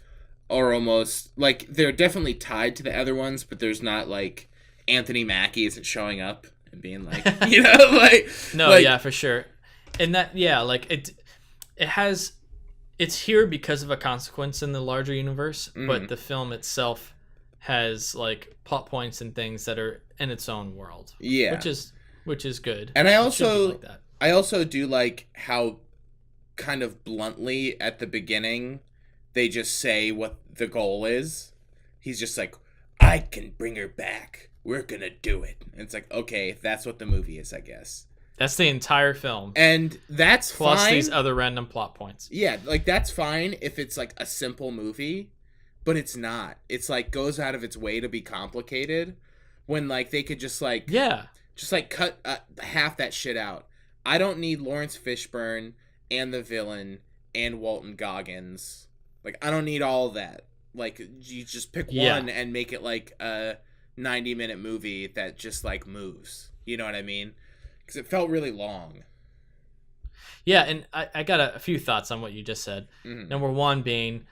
Speaker 2: are almost like they're definitely tied to the other ones, but there's not like Anthony Mackie isn't showing up and being like,
Speaker 1: yeah, for sure. And that, like it's here because of a consequence in the larger universe, but the film itself has like plot points and things that are in its own world. Yeah. Which is good.
Speaker 2: And I also do like how kind of bluntly at the beginning they just say what the goal is. He's just like, I can bring her back. We're gonna do it. And it's like, okay, that's what the movie is, I guess.
Speaker 1: That's the entire film.
Speaker 2: And that's
Speaker 1: plus
Speaker 2: fine.
Speaker 1: These other random plot points.
Speaker 2: Yeah, like that's fine if it's like a simple movie, but it's not. It's like goes out of its way to be complicated when like they could just like cut half that shit out. I don't need Lawrence Fishburne and the villain and Walton Goggins. Like, I don't need all of that. Like, you just pick one and make it like a 90-minute movie that just like moves. You know what I mean? Because it felt really long.
Speaker 1: Yeah, and I got a few thoughts on what you just said. Mm-hmm. Number one being,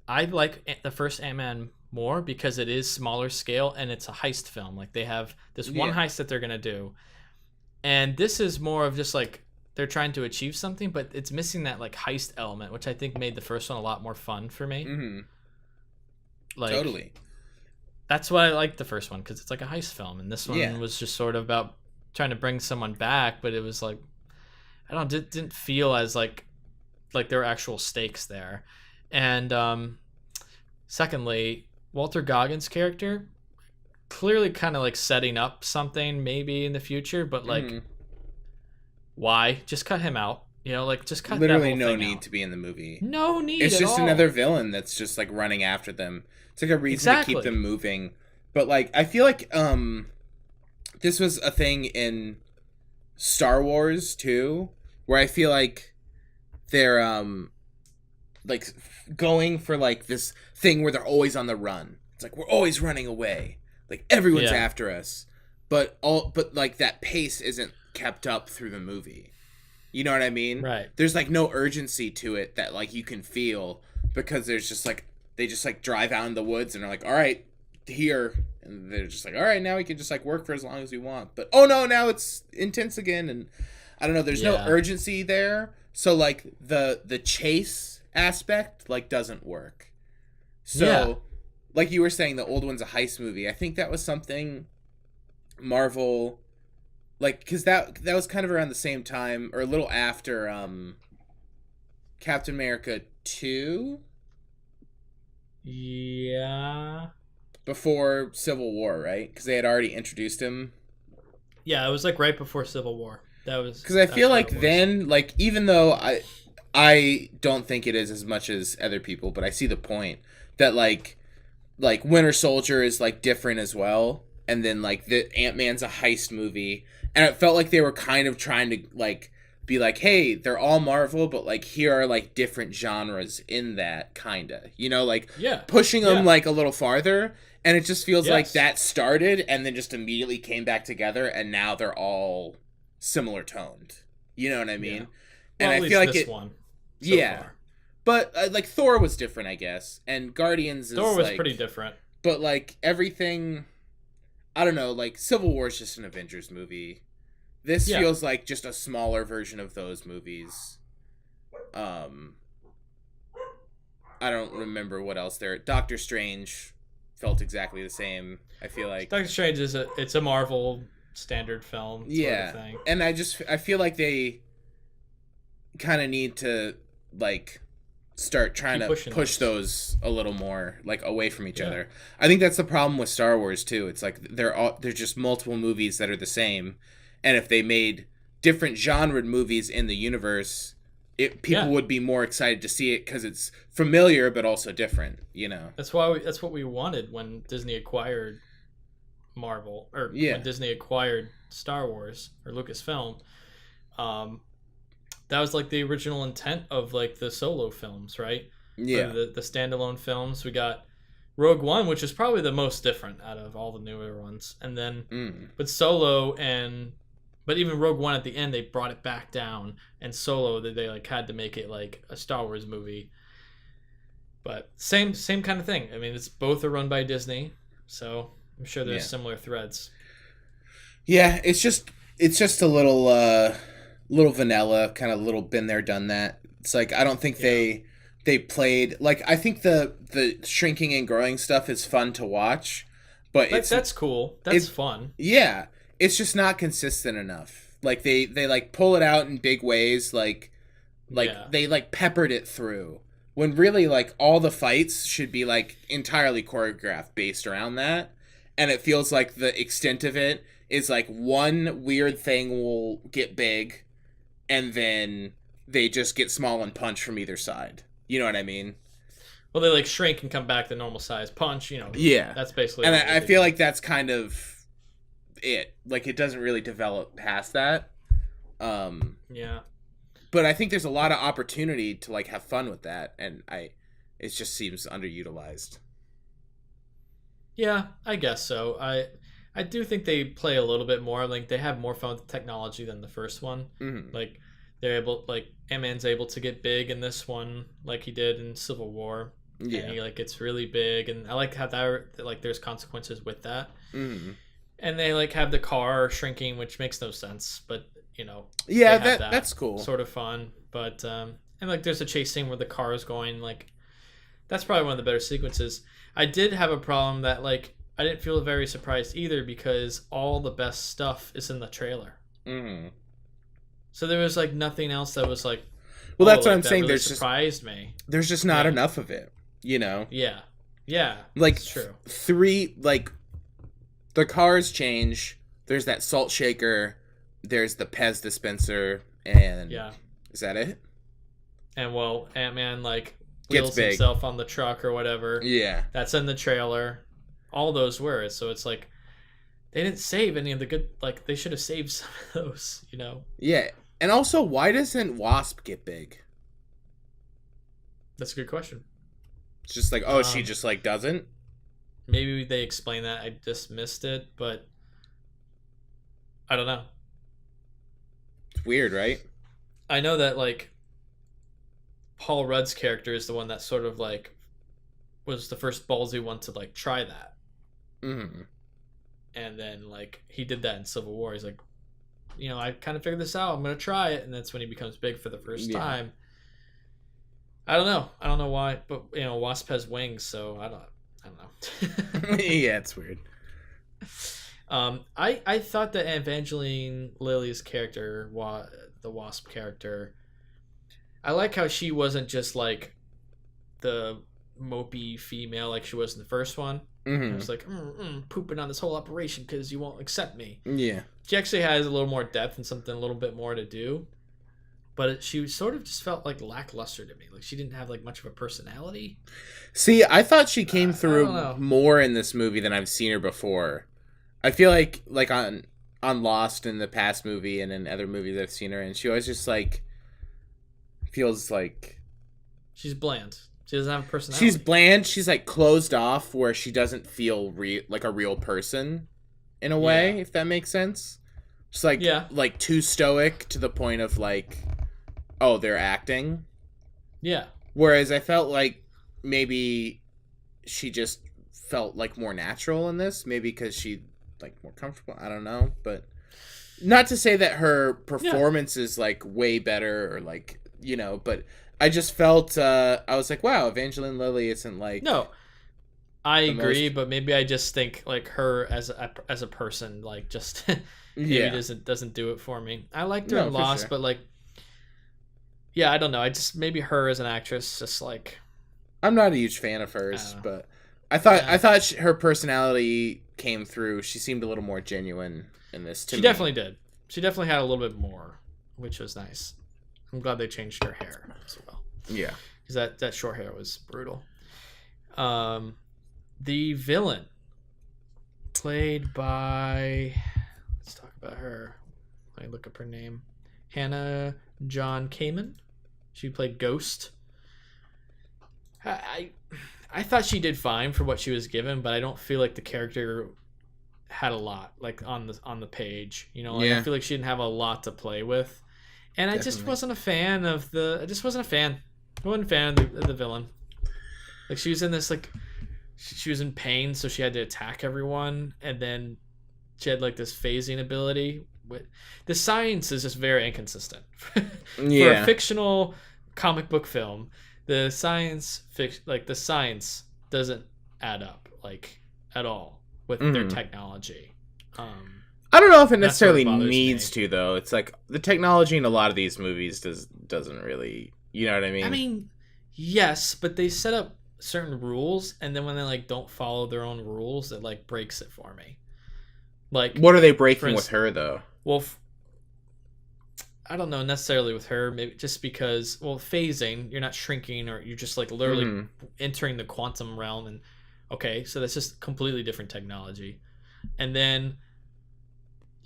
Speaker 1: I like the first Ant-Man more because it is smaller scale and it's a heist film. Like, they have this one heist that they're going to do. And this is more of just like they're trying to achieve something, but it's missing that like heist element, which I think made the first one a lot more fun for me. Mm-hmm. Like, totally. That's why I liked the first one, because it's like a heist film, and this one was just sort of about trying to bring someone back, but it was like, I don't know, it didn't feel as like there were actual stakes there. And secondly, Walter Goggins' character clearly kind of like setting up something maybe in the future, but like why? Just cut him out. You know, like just cut
Speaker 2: literally
Speaker 1: that whole
Speaker 2: no
Speaker 1: thing
Speaker 2: need
Speaker 1: out.
Speaker 2: to be in the movie.
Speaker 1: No need.
Speaker 2: It's
Speaker 1: at
Speaker 2: just
Speaker 1: all.
Speaker 2: Another villain that's just like running after them. It's like a reason to keep them moving. But like I feel like this was a thing in Star Wars too, where I feel like they're like going for like this thing where they're always on the run. It's like we're always running away. Like everyone's after us. But like that pace isn't kept up through the movie. You know what I mean?
Speaker 1: Right.
Speaker 2: There's like no urgency to it that like you can feel, because there's just like they just like drive out in the woods and are like, all right, here, And they're just like, all right, now we can just like work for as long as we want. But oh no, now it's intense again, and I don't know. There's no urgency there, so like the chase aspect like doesn't work. So, like you were saying, the old one's a heist movie. I think that was something Marvel, like, because that was kind of around the same time or a little after Captain America 2.
Speaker 1: Yeah.
Speaker 2: Before Civil War, right? Because they had already introduced him.
Speaker 1: Yeah, it was like right before Civil War. That was
Speaker 2: because I feel like then, like, even though I don't think it is as much as other people, but I see the point that like Winter Soldier is like different as well, and then like the Ant-Man's a heist movie, and it felt like they were kind of trying to like be like, hey, they're all Marvel, but like here are like different genres in that, kinda, you know, like pushing them like a little farther. And it just feels like that started and then just immediately came back together, and now they're all similar toned. You know what I mean?
Speaker 1: Yeah. Well,
Speaker 2: and I feel like
Speaker 1: this
Speaker 2: it.
Speaker 1: One
Speaker 2: so far. But like Thor was different, I guess, and Guardians.
Speaker 1: Thor was
Speaker 2: like,
Speaker 1: pretty different.
Speaker 2: But like everything, I don't know. Like Civil War is just an Avengers movie. This feels like just a smaller version of those movies. I don't remember what else there. Doctor Strange felt exactly the same. I feel like
Speaker 1: Doctor Strange is it's a Marvel standard film sort of thing.
Speaker 2: And I feel like they kind of need to like start trying to push those a little more like away from each other. I think that's the problem with Star Wars too. It's like they're just multiple movies that are the same, and if they made different genre movies in the universe, people would be more excited to see it because it's familiar but also different, you know.
Speaker 1: That's what we wanted when Disney acquired Marvel, or when Disney acquired Star Wars or Lucasfilm. That was like the original intent of like the solo films, right?
Speaker 2: Yeah.
Speaker 1: Or the standalone films. We got Rogue One, which is probably the most different out of all the newer ones, and then but Solo But even Rogue One at the end, they brought it back down, and Solo, they like had to make it like a Star Wars movie. But same kind of thing. I mean, it's both are run by Disney, so I'm sure there's similar threads.
Speaker 2: Yeah, it's just a little vanilla, kind of little been there, done that. It's like I don't think they played like I think the shrinking and growing stuff is fun to watch, but
Speaker 1: that's cool. That's fun.
Speaker 2: Yeah. It's just not consistent enough. Like they like pull it out in big ways, like they like peppered it through. When really like all the fights should be like entirely choreographed based around that. And it feels like the extent of it is like one weird thing will get big and then they just get small and punch from either side. You know what I mean?
Speaker 1: Well, they like shrink and come back to normal size, punch, you know.
Speaker 2: Yeah.
Speaker 1: That's basically
Speaker 2: and I feel like that's kind of it. Like it doesn't really develop past that. But I think there's a lot of opportunity to like have fun with that, and it just seems underutilized.
Speaker 1: Yeah, I guess so. I do think they play a little bit more. Like they have more fun with technology than the first one. Mm-hmm. Like they're able, like Ant-Man's able to get big in this one, like he did in Civil War. Yeah, and he like gets really big, and I like how that like there's consequences with that. Mm-hmm. And they like have the car shrinking, which makes no sense, but you know,
Speaker 2: yeah, that's cool,
Speaker 1: sort of fun. But and like there's a chase scene where the car is going, like that's probably one of the better sequences. I did have a problem that like I didn't feel very surprised either because all the best stuff is in the trailer. Mm-hmm. So there was like nothing else that was like,
Speaker 2: well, that's what I'm saying.
Speaker 1: Really
Speaker 2: there's
Speaker 1: surprised me.
Speaker 2: There's just not enough of it, you know.
Speaker 1: Yeah,
Speaker 2: like
Speaker 1: that's true.
Speaker 2: Three like the cars change. There's that salt shaker. There's the Pez dispenser, and is that it?
Speaker 1: And well, Ant-Man like
Speaker 2: gets
Speaker 1: wheels
Speaker 2: big.
Speaker 1: himself on the truck or whatever.
Speaker 2: Yeah,
Speaker 1: that's in the trailer. All those were, so it's like they didn't save any of the good. Like they should have saved some of those, you know.
Speaker 2: Yeah, and also, why doesn't Wasp get big?
Speaker 1: That's a good question.
Speaker 2: It's just like, she just like doesn't.
Speaker 1: Maybe they explain that. I just missed it, but I don't know.
Speaker 2: It's weird, right?
Speaker 1: I know that like Paul Rudd's character is the one that sort of like was the first ballsy one to like try that. Mm-hmm. And then like he did that in Civil War. He's like, you know, I kind of figured this out. I'm gonna try it, and that's when he becomes big for the first time. I don't know why, but you know, Wasp has wings, so I don't know.
Speaker 2: Yeah, it's weird.
Speaker 1: I thought that Evangeline Lilly's character, the Wasp character, I like how she wasn't just like the mopey female like she was in the first one.
Speaker 2: Mm-hmm.
Speaker 1: I was like, pooping on this whole operation because you won't accept me.
Speaker 2: Yeah.
Speaker 1: She actually has a little more depth and something a little bit more to do. But she sort of just felt like lackluster to me. Like she didn't have like much of a personality.
Speaker 2: See, I thought she came through more in this movie than I've seen her before. I feel like on Lost in the past movie and in other movies I've seen her in, she always just like feels like
Speaker 1: she's bland. She doesn't have a personality.
Speaker 2: She's bland. She's like closed off, where she doesn't feel like a real person in a way, if that makes sense. Just like too stoic to the point of like, oh, they're acting. Yeah. Whereas I felt like maybe she just felt like more natural in this, maybe because she like more comfortable. I don't know, but not to say that her performance is like way better or like, you know, but I just felt I was like, wow, Evangeline Lilly isn't like
Speaker 1: I agree, but maybe I just think like her as a person like just maybe doesn't do it for me. I liked her in Lost, but like I don't know. I just maybe her as an actress just like
Speaker 2: I'm not a huge fan of hers, but I thought her personality came through. She seemed a little more genuine in this. She
Speaker 1: definitely did. She definitely had a little bit more, which was nice. I'm glad they changed her hair as well.
Speaker 2: Yeah,
Speaker 1: because that short hair was brutal. The villain, played by, let's talk about her. Let me look up her name. Hannah John Kamen. She played Ghost. I thought she did fine for what she was given, but I don't feel like the character had a lot like on the page. You know, like, I feel like she didn't have a lot to play with, and I just wasn't a fan of the. I just wasn't a fan. I wasn't a fan of the villain. Like she was in this like. She was in pain, so she had to attack everyone, and then she had like this phasing ability. The science is just very inconsistent. For a fictional comic book film, the science doesn't add up like at all with their technology.
Speaker 2: I don't know if it necessarily needs to though. It's like the technology in a lot of these movies doesn't really, you know what I mean?
Speaker 1: I mean, yes, but they set up certain rules, and then when they like don't follow their own rules, it like breaks it for me. Like,
Speaker 2: what are they breaking with her though?
Speaker 1: Well, I don't know necessarily with her. Maybe just because, well, phasing, you're not shrinking, or you're just like literally entering the quantum realm, and okay, so that's just completely different technology. And then,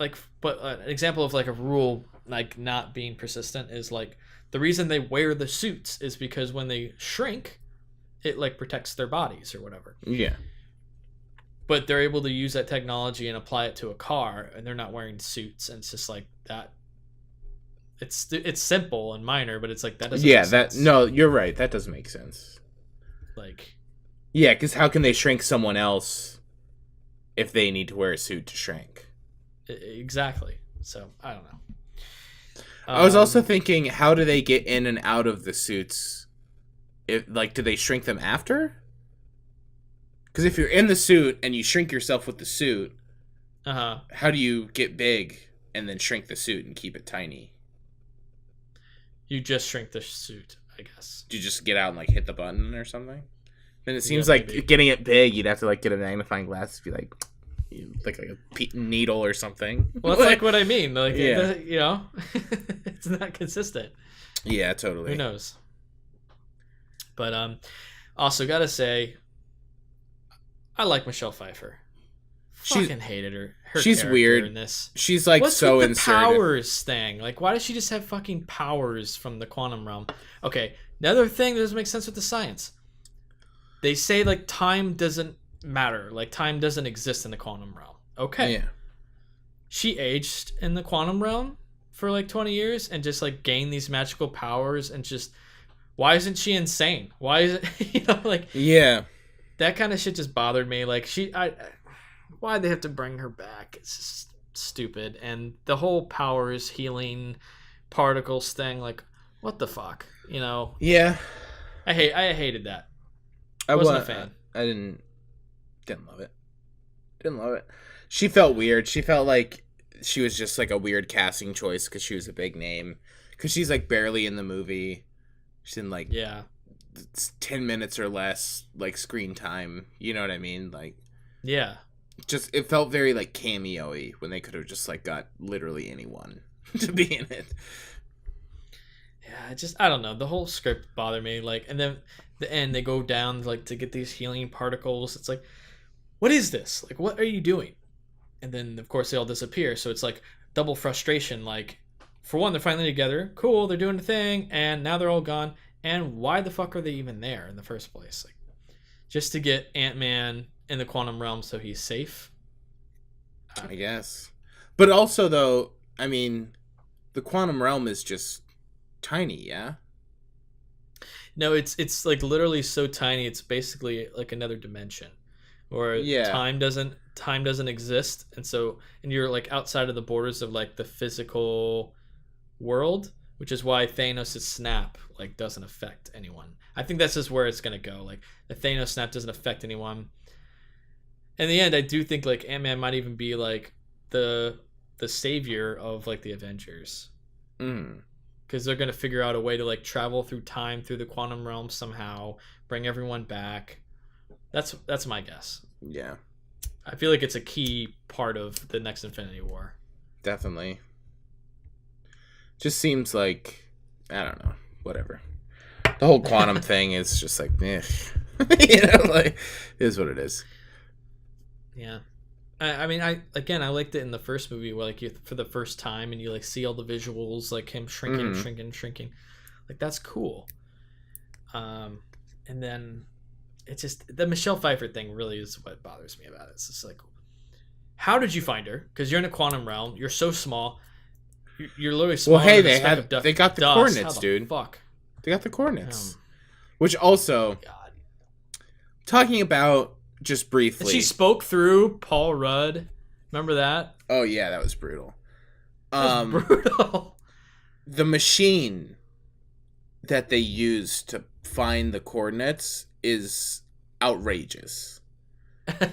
Speaker 1: like, but an example of like a rule like not being persistent is like the reason they wear the suits is because when they shrink, it like protects their bodies or whatever. Yeah. But they're able to use that technology and apply it to a car, and they're not wearing suits, and it's just like that. It's simple and minor, but it's like that doesn't make sense.
Speaker 2: No, you're right. That does make sense.
Speaker 1: Like,
Speaker 2: yeah, because how can they shrink someone else if they need to wear a suit to shrink?
Speaker 1: Exactly. So I don't know.
Speaker 2: I was also thinking, how do they get in and out of the suits? Do they shrink them after? Because if you're in the suit and you shrink yourself with the suit, how do you get big and then shrink the suit and keep it tiny?
Speaker 1: You just shrink the suit, I guess.
Speaker 2: Do you just get out and like hit the button or something? Then it seems like getting it big, you'd have to like get a magnifying glass to be like a needle or something.
Speaker 1: Well, that's like what I mean. Like, you know, it's not consistent.
Speaker 2: Yeah, totally.
Speaker 1: Who knows? But also gotta say, I like Michelle Pfeiffer. Fucking hated her.
Speaker 2: She's weird in this. She's like
Speaker 1: what's
Speaker 2: so
Speaker 1: with the
Speaker 2: inserted.
Speaker 1: Powers thing. Like, why does she just have fucking powers from the quantum realm? Okay, another thing that doesn't make sense with the science. They say like time doesn't matter. Like time doesn't exist in the quantum realm. Okay. Yeah. She aged in the quantum realm for like 20 years and just like gained these magical powers and just. Why isn't she insane? Why is it, you know, like... Yeah. That kind of shit just bothered me. Like, why'd they have to bring her back? It's just stupid. And the whole powers healing particles thing, like, what the fuck? You know?
Speaker 2: Yeah.
Speaker 1: I hated that. I wasn't a fan.
Speaker 2: I didn't love it. Didn't love it. She felt weird. She felt like she was just like a weird casting choice because she was a big name. Because she's like barely in the movie. She's in like 10 minutes or less like screen time. You know what I mean? Like,
Speaker 1: yeah.
Speaker 2: Just it felt very like cameo-y when they could have just like got literally anyone to be in it.
Speaker 1: Yeah, I don't know. The whole script bothered me. Like, and then the end, they go down like to get these healing particles. It's like, what is this? Like, what are you doing? And then of course they all disappear. So it's like double frustration. Like, for one, they're finally together. Cool, they're doing a thing, and now they're all gone. And why the fuck are they even there in the first place? Like, just to get Ant-Man in the quantum realm so he's safe?
Speaker 2: I guess. But also, though, I mean, the quantum realm is just tiny, yeah?
Speaker 1: No, it's like literally so tiny. It's basically like another dimension where time doesn't exist, and you're like outside of the borders of like the physical world, which is why Thanos' snap like doesn't affect anyone. I think that's just where it's gonna go. Like, the Thanos snap doesn't affect anyone. In the end, I do think like Ant-Man might even be like the savior of like the Avengers. Because they're gonna figure out a way to like travel through time through the quantum realm somehow, bring everyone back. That's my guess.
Speaker 2: Yeah,
Speaker 1: I feel like it's a key part of the next Infinity War.
Speaker 2: Definitely. Just seems like, I don't know, whatever. The whole quantum thing is just like, eh. You know, like, it is what it is.
Speaker 1: Yeah. I mean, I liked it in the first movie where like for the first time and you like see all the visuals, like him shrinking. Like, that's cool. And then it's just the Michelle Pfeiffer thing really is what bothers me about it. It's just like, how did you find her? Because you're in a quantum realm. You're so small. You're literally small.
Speaker 2: Well, hey, they got the coordinates, dude.
Speaker 1: Fuck.
Speaker 2: They got the coordinates. Which also,
Speaker 1: God.
Speaker 2: Talking about just briefly.
Speaker 1: And she spoke through Paul Rudd. Remember that?
Speaker 2: Oh yeah, that was brutal.
Speaker 1: That was brutal.
Speaker 2: The machine that they use to find the coordinates is outrageous.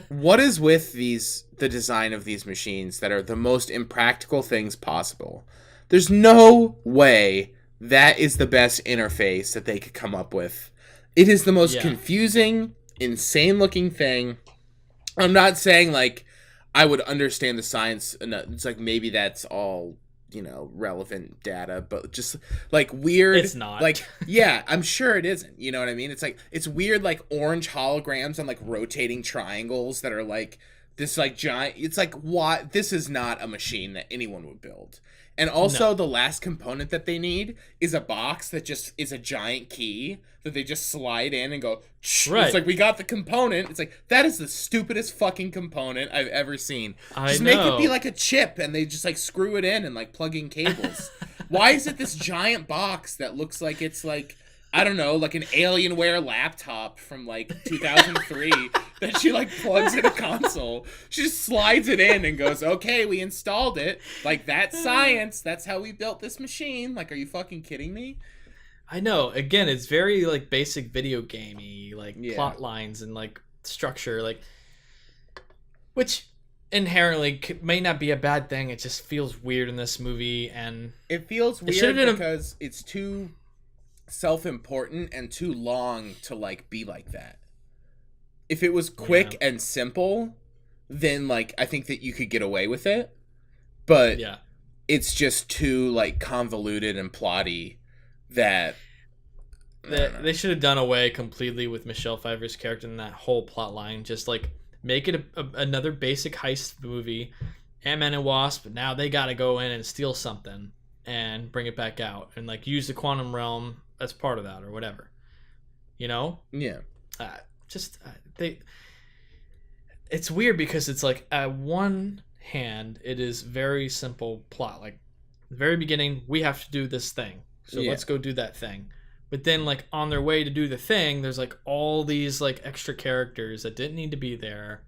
Speaker 2: What is with the design of these machines that are the most impractical things possible? There's no way that is the best interface that they could come up with. It is the most confusing, insane looking thing. I'm not saying like I would understand the science enough. It's like maybe that's all, you know, relevant data, but just like weird.
Speaker 1: It's not.
Speaker 2: Like, yeah, I'm sure it isn't. You know what I mean? It's like, it's weird, like orange holograms on like rotating triangles that are like this like giant. It's like, what? This is not a machine that anyone would build. And also, the last component that they need is a box that just is a giant key that they just slide in and go, right. It's like, we got the component. It's like, that is the stupidest fucking component I've ever seen. Just make it be like a chip and they just like screw it in and like plug in cables. Why is it this giant box that looks like it's like, I don't know, like an Alienware laptop from like 2003 that she like plugs in a console. She just slides it in and goes, okay, we installed it. Like, that's science. That's how we built this machine. Like, are you fucking kidding me?
Speaker 1: I know. Again, it's very like basic video gamey, like plot lines and like structure, like, which inherently may not be a bad thing. It just feels weird in this movie, and
Speaker 2: it feels weird because it's too self-important and too long to like be like that. If it was quick and simple, then like I think that you could get away with it, but it's just too like convoluted and plotty that
Speaker 1: they should have done away completely with Michelle Pfeiffer's character in that whole plot line. Just like make it another basic heist movie. Ant-Man and Wasp, now they gotta go in and steal something and bring it back out and like use the quantum realm as part of that or whatever, you know?
Speaker 2: Yeah.
Speaker 1: It's weird because it's like at one hand it is very simple plot. Like, the very beginning, we have to do this thing, so let's go do that thing. But then like on their way to do the thing, there's like all these like extra characters that didn't need to be there.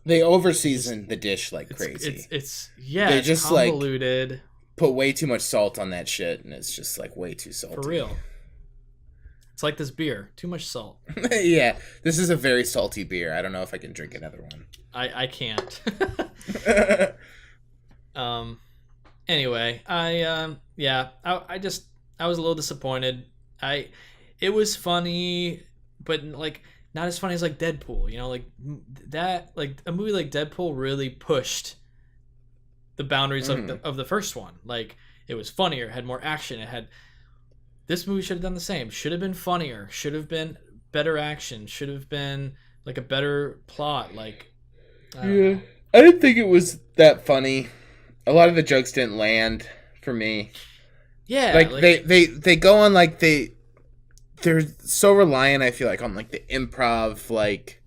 Speaker 2: They over-season the dish like crazy.
Speaker 1: They just convoluted.
Speaker 2: Like put way too much salt on that shit, and it's just like way too salty.
Speaker 1: For real. It's like this beer. Too much salt.
Speaker 2: Yeah, this is a very salty beer. I don't know if I can drink another one.
Speaker 1: I can't. Anyway, I was a little disappointed. It was funny, but like not as funny as like Deadpool. You know, like that. Like a movie like Deadpool really pushed the boundaries of the first one. Like it was funnier, had more action. This movie should have done the same. Should have been funnier. Should have been better action. Should have been like a better plot. Like I
Speaker 2: didn't think it was that funny. A lot of the jokes didn't land for me.
Speaker 1: Yeah,
Speaker 2: like they go on like they're so reliant. I feel like on like the improv like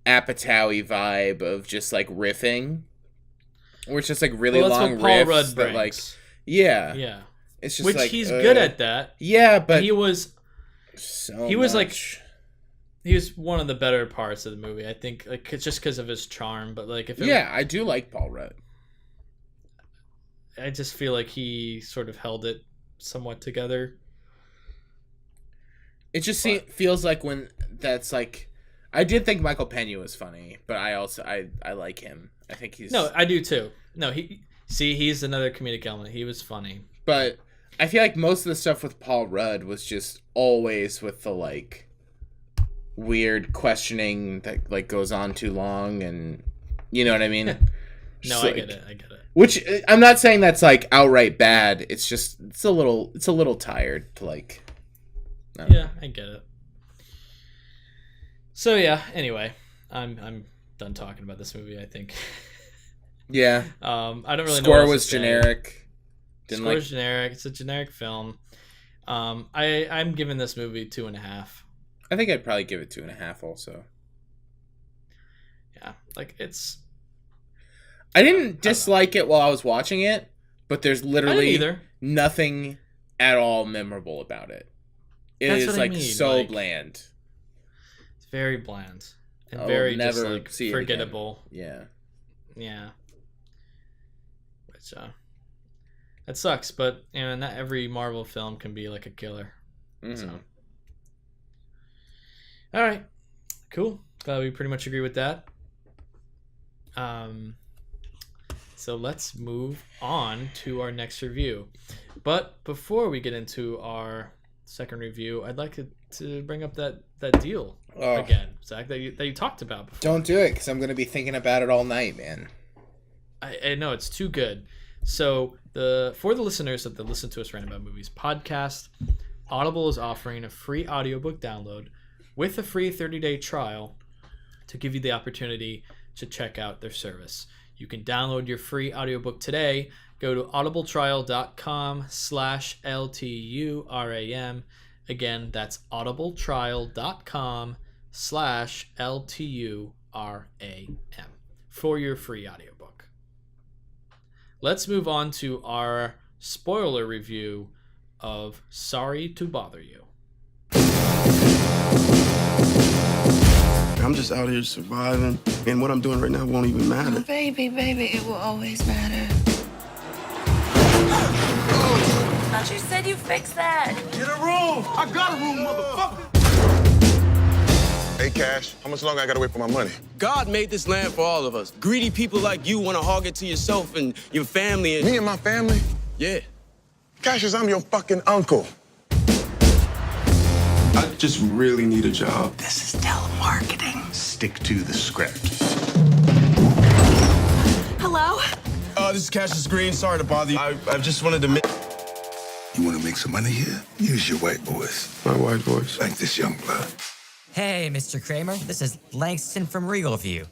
Speaker 2: Apatow-y vibe of just like riffing, where it's just like really long riffs that like yeah. It's just
Speaker 1: which he's good at that.
Speaker 2: Yeah, but
Speaker 1: he was
Speaker 2: much.
Speaker 1: Like he was one of the better parts of the movie. I think like it's just because of his charm. But like
Speaker 2: I do like Paul Rudd.
Speaker 1: I just feel like he sort of held it somewhat together.
Speaker 2: It just feels like when that's like, I did think Michael Pena was funny, but I also I like him. I think he's
Speaker 1: I do too. No, he's another comedic element. He was funny,
Speaker 2: but I feel like most of the stuff with Paul Rudd was just always with the like weird questioning that like goes on too long, and you know what I mean.
Speaker 1: No, I get it.
Speaker 2: Which I'm not saying that's like outright bad. It's just it's a little tired to like.
Speaker 1: I get it. So yeah. Anyway, I'm done talking about this movie. I think.
Speaker 2: Yeah.
Speaker 1: I don't really.
Speaker 2: Score
Speaker 1: know
Speaker 2: was generic.
Speaker 1: Score's generic. It's a generic film. I'm giving this movie 2.5.
Speaker 2: I think I'd probably give it 2.5 also.
Speaker 1: Yeah, like it's.
Speaker 2: I didn't dislike it while I was watching it, but there's literally nothing at all memorable about it. It is like so bland.
Speaker 1: It's very bland and very
Speaker 2: never
Speaker 1: just like
Speaker 2: see
Speaker 1: forgettable.
Speaker 2: Yeah.
Speaker 1: Which that sucks, but you know, not every Marvel film can be like a killer.
Speaker 2: Mm-hmm.
Speaker 1: So. All right, cool. Glad we pretty much agree with that. So let's move on to our next review. But before we get into our second review, I'd like to bring up that deal again, Zach, that you talked about before.
Speaker 2: Don't do it, because I'm going to be thinking about it all night, man.
Speaker 1: I know, it's too good. So for the listeners that listen to us rant about movies podcast, Audible is offering a free audiobook download with a free 30-day trial to give you the opportunity to check out their service. You can download your free audiobook today. Go to audibletrial.com/LTURAM. Again, that's audibletrial.com/LTURAM for your free audiobook. Let's move on to our spoiler review of Sorry to Bother You.
Speaker 7: I'm just out here surviving, and what I'm doing right now won't even matter.
Speaker 8: Oh, baby, it will always matter.
Speaker 4: I thought you said you fixed that.
Speaker 6: Get a room. I got a room, motherfucker.
Speaker 9: Hey, Cash, how much longer I gotta wait for my money?
Speaker 7: God made this land for all of us. Greedy people like you want to hog it to yourself and your family.
Speaker 9: Me and my family?
Speaker 7: Yeah.
Speaker 9: Cassius, I'm your fucking uncle.
Speaker 7: I just really need a job.
Speaker 3: This is telemarketing. Stick to the script.
Speaker 4: Hello?
Speaker 7: This is Cassius Green. Sorry to bother you. I just wanted to make...
Speaker 3: You want to make some money here? Use your white voice.
Speaker 7: My white voice.
Speaker 3: Like this young blood.
Speaker 10: Hey, Mr. Kramer. This is Langston from Regal View.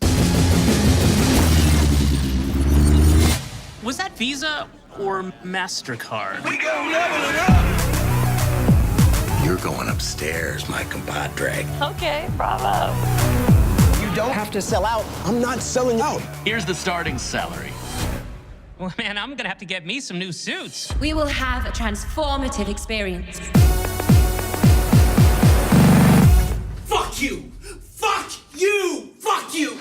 Speaker 11: Was that Visa or MasterCard?
Speaker 3: We go level it up! You're going upstairs, my compadre.
Speaker 4: Okay, bravo.
Speaker 6: You don't have to sell out. I'm not selling out.
Speaker 11: Here's the starting salary. Well, man, I'm gonna have to get me some new suits.
Speaker 12: We will have a transformative experience.
Speaker 6: Fuck you! Fuck you! Fuck you!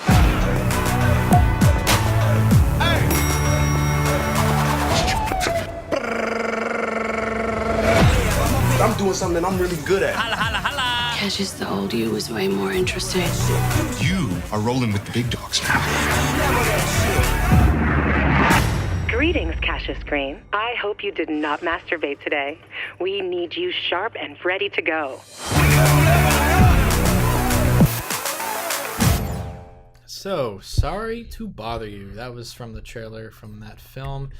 Speaker 6: something I'm really good at.
Speaker 11: Holla, holla, holla.
Speaker 8: Cassius, the old you was way more interesting.
Speaker 9: You are rolling with the big dogs now.
Speaker 13: Greetings, Cassius Green. I hope you did not masturbate today. We need you sharp and ready to go.
Speaker 1: So, sorry to bother you. That was from the trailer from that film.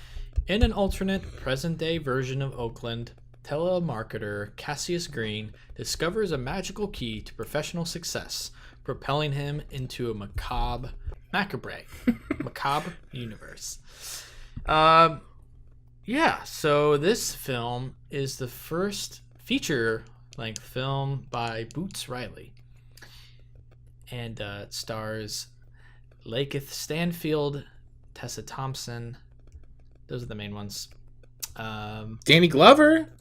Speaker 1: In an alternate, present-day version of Oakland, telemarketer Cassius Green discovers a magical key to professional success, propelling him into a macabre universe. Yeah, so this film is the first feature-length film by Boots Riley. And it stars Lakeith Stanfield, Tessa Thompson. Those are the main ones.
Speaker 2: Danny Glover.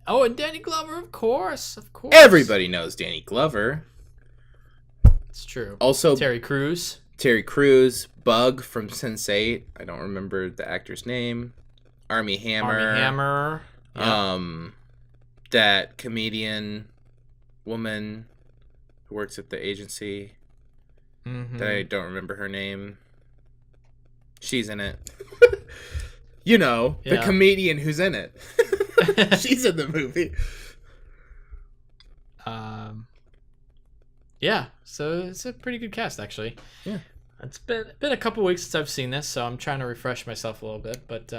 Speaker 1: Oh, and Danny Glover, of course.
Speaker 2: Everybody knows Danny Glover.
Speaker 1: It's true.
Speaker 2: Also,
Speaker 1: Terry Crews,
Speaker 2: Bug from Sense8. I don't remember the actor's name. Armie Hammer.
Speaker 1: Yeah.
Speaker 2: That comedian woman who works at the agency.
Speaker 1: Mm-hmm.
Speaker 2: That I don't remember her name. She's in it. You know, the comedian who's in it. She's in the movie.
Speaker 1: Yeah, so it's a pretty good cast, actually.
Speaker 2: Yeah.
Speaker 1: It's been a couple weeks since I've seen this, so I'm trying to refresh myself a little bit. But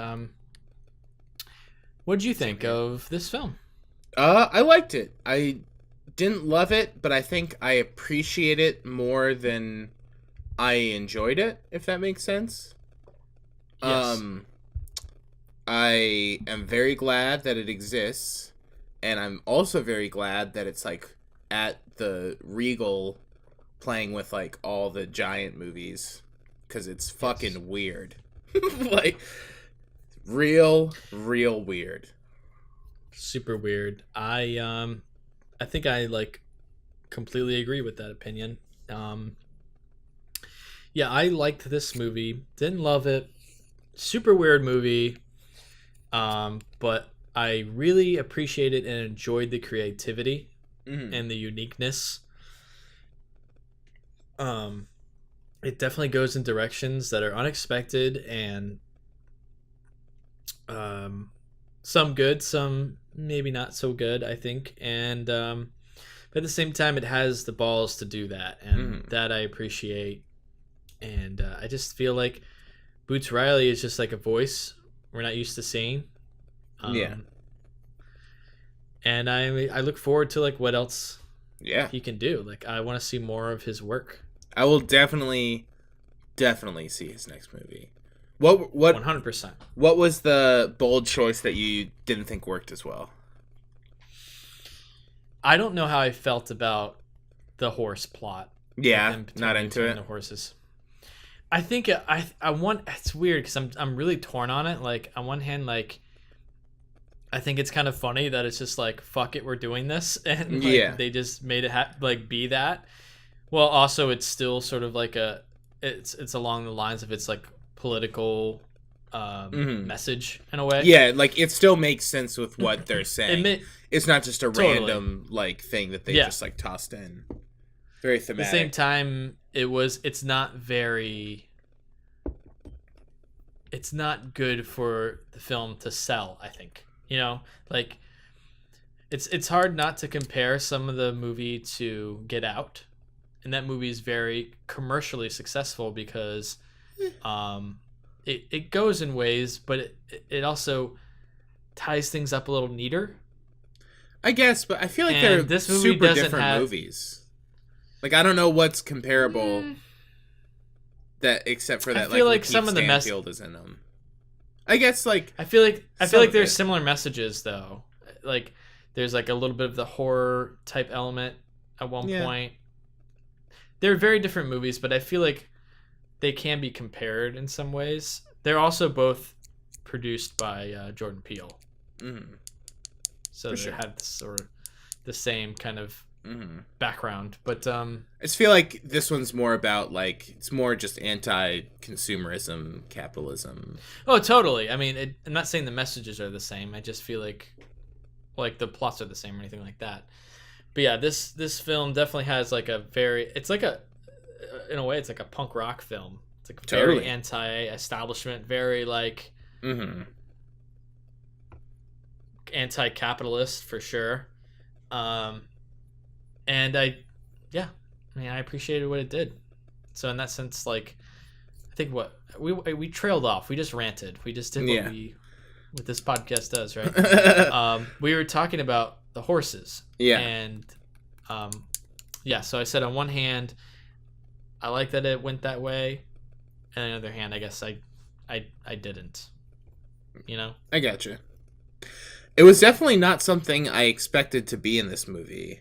Speaker 1: what did you think of this film?
Speaker 2: I liked it. I didn't love it, but I think I appreciate it more than I enjoyed it, if that makes sense.
Speaker 1: Yes.
Speaker 2: I am very glad that it exists, and I'm also very glad that it's like at the Regal playing with like all the giant movies, because it's fucking weird. Like real weird.
Speaker 1: Super weird. I think I like completely agree with that opinion. Yeah, I liked this movie. Didn't love it. Super weird movie. But I really appreciated and enjoyed the creativity and the uniqueness. It definitely goes in directions that are unexpected and some good, some maybe not so good, I think. And but at the same time, it has the balls to do that, and that I appreciate. And I just feel like Boots Riley is just like a voice we're not used to seeing. And I look forward to like what else he can do. Like I want to see more of his work.
Speaker 2: I will definitely see his next movie. What
Speaker 1: 100%.
Speaker 2: What was the bold choice that you didn't think worked as well?
Speaker 1: I don't know how I felt about the horse plot.
Speaker 2: Yeah, not into it.
Speaker 1: The horses. I think I want. It's weird because I'm really torn on it. Like on one hand, like I think it's kind of funny that it's just like fuck it, we're doing this, and like, they just made it be that. Well, also it's still sort of like it's along the lines of it's like political message in a way.
Speaker 2: Yeah, like it still makes sense with what they're saying. It's not just a random like thing that they just like tossed in. Very thematic.
Speaker 1: At the same time, it's not good for the film to sell, I think. You know, like it's hard not to compare some of the movie to Get Out. And that movie is very commercially successful because it goes in ways, but it also ties things up a little neater.
Speaker 2: I guess, but I feel like they're super different movies. Like I don't know what's comparable that except for that. I feel like some of the Stanfield is in them. I guess like
Speaker 1: I feel like there's similar messages though. Like there's like a little bit of the horror type element at one point. They're very different movies, but I feel like they can be compared in some ways. They're also both produced by Jordan Peele. So they had sort of the same kind of background. But I
Speaker 2: just feel like this one's more about like it's more just anti-consumerism, capitalism.
Speaker 1: Oh, totally. I mean, I'm not saying the messages are the same. I just feel like like the plots are the same or anything like that. But yeah, this film definitely has like it's like in a way it's like a punk rock film. It's like very anti-establishment, very like anti-capitalist for sure. And I appreciated what it did. So in that sense, like, I think what we trailed off. We just ranted. We just did what this podcast does, right? We were talking about the horses.
Speaker 2: Yeah.
Speaker 1: And so I said on one hand, I like that it went that way, and on the other hand, I guess I didn't. You know?
Speaker 2: I gotcha. It was definitely not something I expected to be in this movie.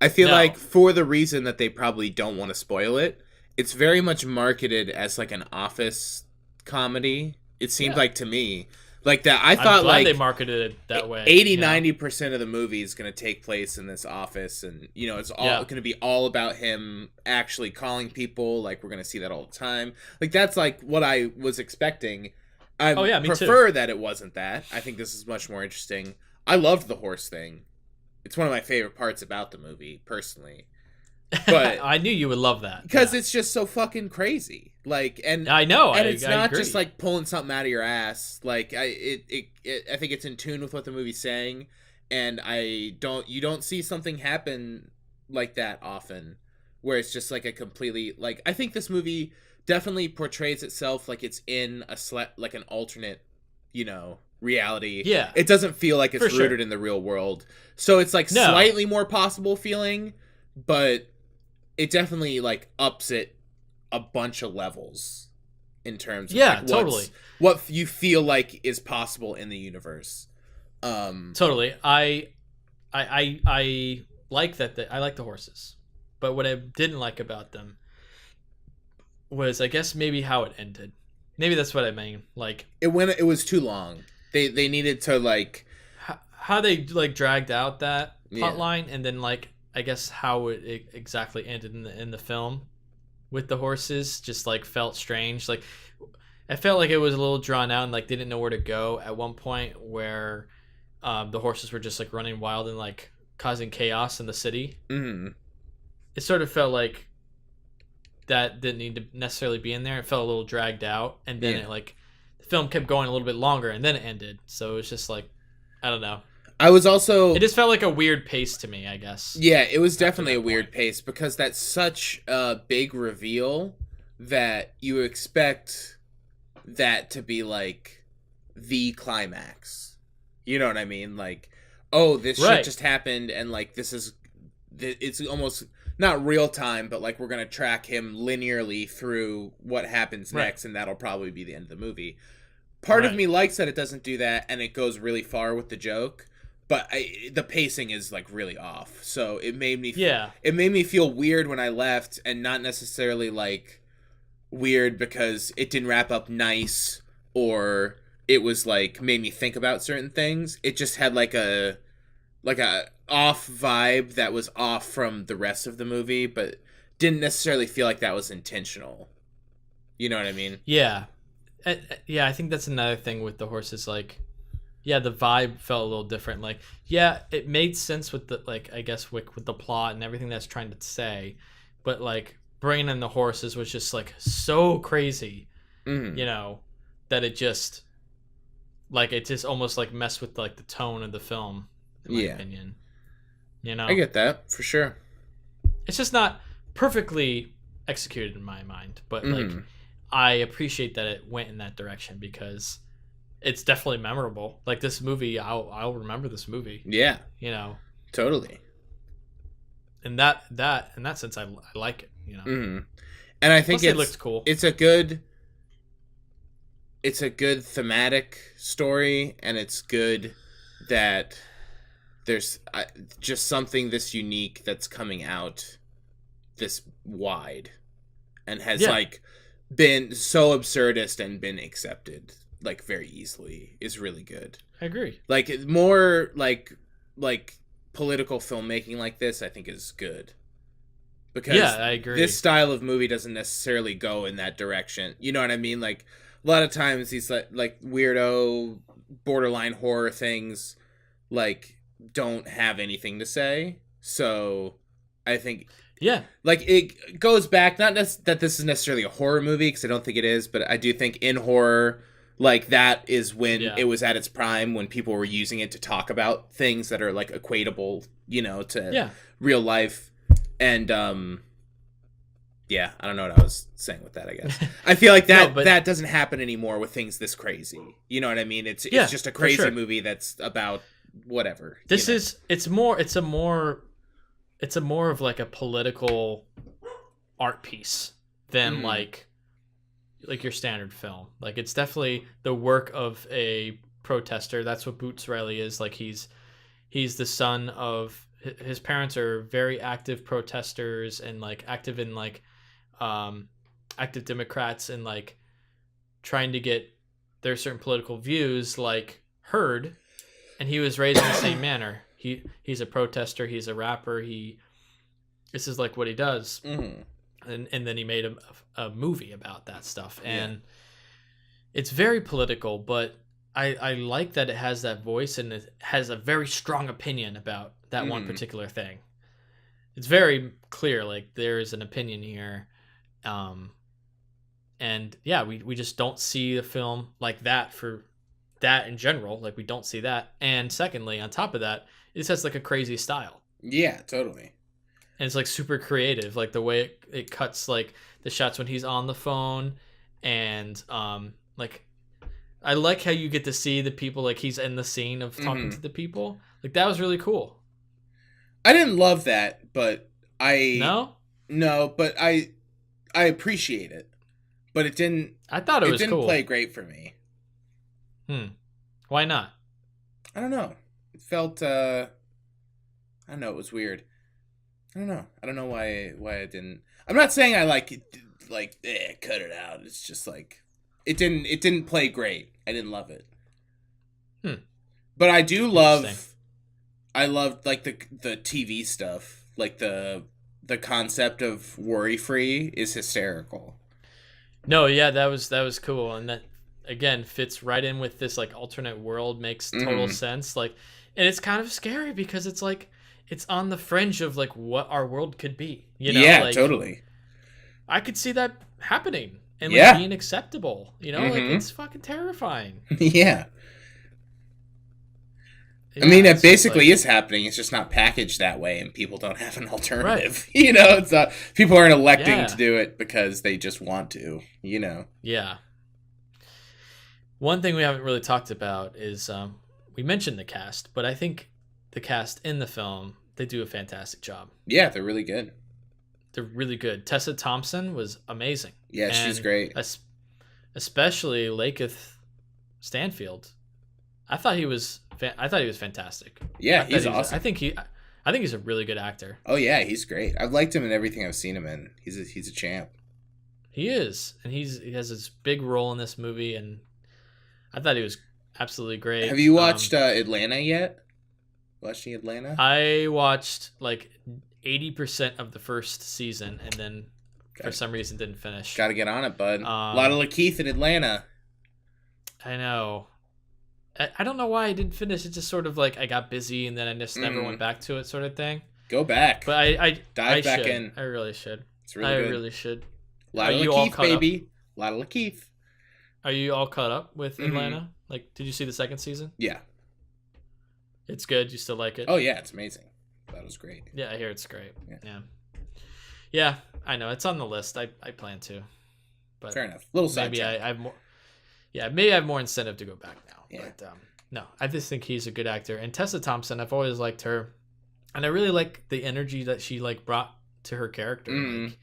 Speaker 2: I feel like for the reason that they probably don't want to spoil it, it's very much marketed as like an office comedy. It seemed like to me. Like that, I thought like
Speaker 1: they marketed it that way.
Speaker 2: 80-90% of the movie is going to take place in this office, and it's all going to be all about him actually calling people. Like we're going to see that all the time. Like that's like what I was expecting. I prefer that it wasn't that. I think this is much more interesting. I loved the horse thing. It's one of my favorite parts about the movie, personally. But
Speaker 1: I knew you would love that
Speaker 2: because it's just so fucking crazy. Like, and
Speaker 1: I know,
Speaker 2: and
Speaker 1: it's
Speaker 2: not
Speaker 1: agree.
Speaker 2: just like pulling something out of your ass. Like, I think it's in tune with what the movie's saying, and you don't see something happen like that often, where it's just like a completely like. I think this movie definitely portrays itself like it's in like an alternate, reality.
Speaker 1: Yeah,
Speaker 2: it doesn't feel like it's rooted in the real world, so it's like slightly more possible feeling, but it definitely like ups it a bunch of levels in terms of like
Speaker 1: totally
Speaker 2: what you feel like is possible in the universe.
Speaker 1: Totally. I like that. I like the horses, but what I didn't like about them was, I guess, maybe how it ended. Maybe that's what I mean. Like
Speaker 2: it was too long. They needed to like
Speaker 1: how they like dragged out that plot line, and then like I guess how it exactly ended in the film with the horses just like felt strange. Like I felt like it was a little drawn out, and like they didn't know where to go at one point where the horses were just like running wild and like causing chaos in the city. Mm-hmm. It sort of felt like that didn't need to necessarily be in there. It felt a little dragged out, and then it like the film kept going a little bit longer, and then it ended. So it was just like, I don't know. It just felt like a weird pace to me, I guess.
Speaker 2: Yeah, it was definitely a weird pace because that's such a big reveal that you expect that to be like the climax. You know what I mean? Like, oh, this shit just happened, and like it's almost not real time, but like we're gonna track him linearly through what happens next, and that'll probably be the end of the movie. Part of me likes that it doesn't do that, and it goes really far with the joke. But the pacing is like really off, so it made me it made me feel weird when I left, and not necessarily like weird because it didn't wrap up nice or it was like made me think about certain things. It just had like a off vibe that was off from the rest of the movie, but didn't necessarily feel like that was intentional. You know what I mean?
Speaker 1: Yeah, I think that's another thing with the horses, like. Yeah, the vibe felt a little different. Like, yeah, it made sense with the, like, I guess with the plot and everything that's trying to say, but like bringing in the horses was just like so crazy, that it just almost like messed with like the tone of the film, in my opinion. I
Speaker 2: get that for sure.
Speaker 1: It's just not perfectly executed in my mind, but like I appreciate that it went in that direction because. It's definitely memorable. Like this movie, I'll remember this movie.
Speaker 2: Yeah, totally.
Speaker 1: In that sense, I like it.
Speaker 2: And I think
Speaker 1: it looks cool.
Speaker 2: It's a good thematic story, and it's good that there's just something this unique that's coming out this wide, and has like been so absurdist and been accepted. Like very easily is really good.
Speaker 1: I agree.
Speaker 2: Like more like political filmmaking like this, I think is good. Because
Speaker 1: I agree.
Speaker 2: This style of movie doesn't necessarily go in that direction. You know what I mean? Like a lot of times these like weirdo borderline horror things, like don't have anything to say. So I think,
Speaker 1: yeah,
Speaker 2: like, it goes back, not that this is necessarily a horror movie, because I don't think it is, but I do think in horror, like, that is when it was at its prime, when people were using it to talk about things that are, like, equatable, you know, to real life. And yeah, I don't know what I was saying with that, I guess. I feel like that doesn't happen anymore with things this crazy. You know what I mean? It's just a crazy movie that's about whatever.
Speaker 1: It's more of like a political art piece than like your standard film. Like, it's definitely the work of a protester. That's what Boots Riley is. Like, he's the son of, his parents are very active protesters and like active in like active Democrats and like trying to get their certain political views like heard, and he was raised in the same manner. He's a protester, he's a rapper, this is like what he does. And then he made a movie about that stuff, and it's very political, but I like that it has that voice and it has a very strong opinion about that one particular thing. It's very clear, like, there is an opinion here. And yeah, we just don't see a film like that for that in general. Like, we don't see that. And secondly, on top of that, it has like a crazy style.
Speaker 2: Yeah, totally.
Speaker 1: And it's like super creative, like the way it cuts, like the shots when he's on the phone, and like, I like how you get to see the people, like he's in the scene of talking to the people. Like, that was really cool.
Speaker 2: I didn't love that, but
Speaker 1: No,
Speaker 2: but I appreciate it. But it didn't.
Speaker 1: I thought it was
Speaker 2: didn't
Speaker 1: cool.
Speaker 2: play great for me.
Speaker 1: Why not?
Speaker 2: I don't know. It felt. I don't know. It was weird. I don't know. I don't know why I didn't. I'm not saying I like it. Like, cut it out. It's just like it didn't play great. I didn't love it. But I do love. I loved like the TV stuff. Like the concept of worry free is hysterical.
Speaker 1: No, yeah, that was cool, and that again fits right in with this like alternate world. Makes total sense. Like, and it's kind of scary because it's like it's on the fringe of like what our world could be. You know?
Speaker 2: Yeah,
Speaker 1: like,
Speaker 2: totally.
Speaker 1: I could see that happening and like being acceptable. You know, like it's fucking terrifying.
Speaker 2: Yeah. I mean, it basically is happening. It's just not packaged that way, and people don't have an alternative. Right. You know, it's not, people aren't electing to do it because they just want to. You know.
Speaker 1: Yeah. One thing we haven't really talked about is we mentioned the cast, but I think the cast in the film, they do a fantastic job.
Speaker 2: Yeah, they're really good.
Speaker 1: They're really good. Tessa Thompson was amazing.
Speaker 2: Yeah, she's great.
Speaker 1: Especially Lakeith Stanfield. I thought he was fantastic.
Speaker 2: Yeah, he's awesome.
Speaker 1: I think he's a really good actor.
Speaker 2: Oh yeah, he's great. I've liked him in everything I've seen him in. He's a champ.
Speaker 1: He is, and he has this big role in this movie, and I thought he was absolutely great.
Speaker 2: Have you watched Atlanta yet? Watching Atlanta?
Speaker 1: I watched like 80% of the first season, and then for some reason didn't finish.
Speaker 2: Got to get on it, bud. A lot of Lakeith in Atlanta.
Speaker 1: I know. I don't know why I didn't finish. It's just sort of like I got busy and then I just never went back to it, sort of thing.
Speaker 2: Go back.
Speaker 1: But I
Speaker 2: dive back in.
Speaker 1: I really should.
Speaker 2: It's really good.
Speaker 1: I really should.
Speaker 2: A lot of Lakeith, baby. A lot of Lakeith.
Speaker 1: Are you all caught up with Atlanta? Like, did you see the second season?
Speaker 2: Yeah.
Speaker 1: It's good. You still like it?
Speaker 2: Oh yeah, it's amazing. That was great.
Speaker 1: Yeah, I hear it's great. Yeah, I know. It's on the list. I plan to. But
Speaker 2: fair enough. Little side
Speaker 1: maybe I have more. Yeah, maybe I have more incentive to go back now. Yeah. But no, I just think he's a good actor. And Tessa Thompson, I've always liked her, and I really like the energy that she like brought to her character. Like,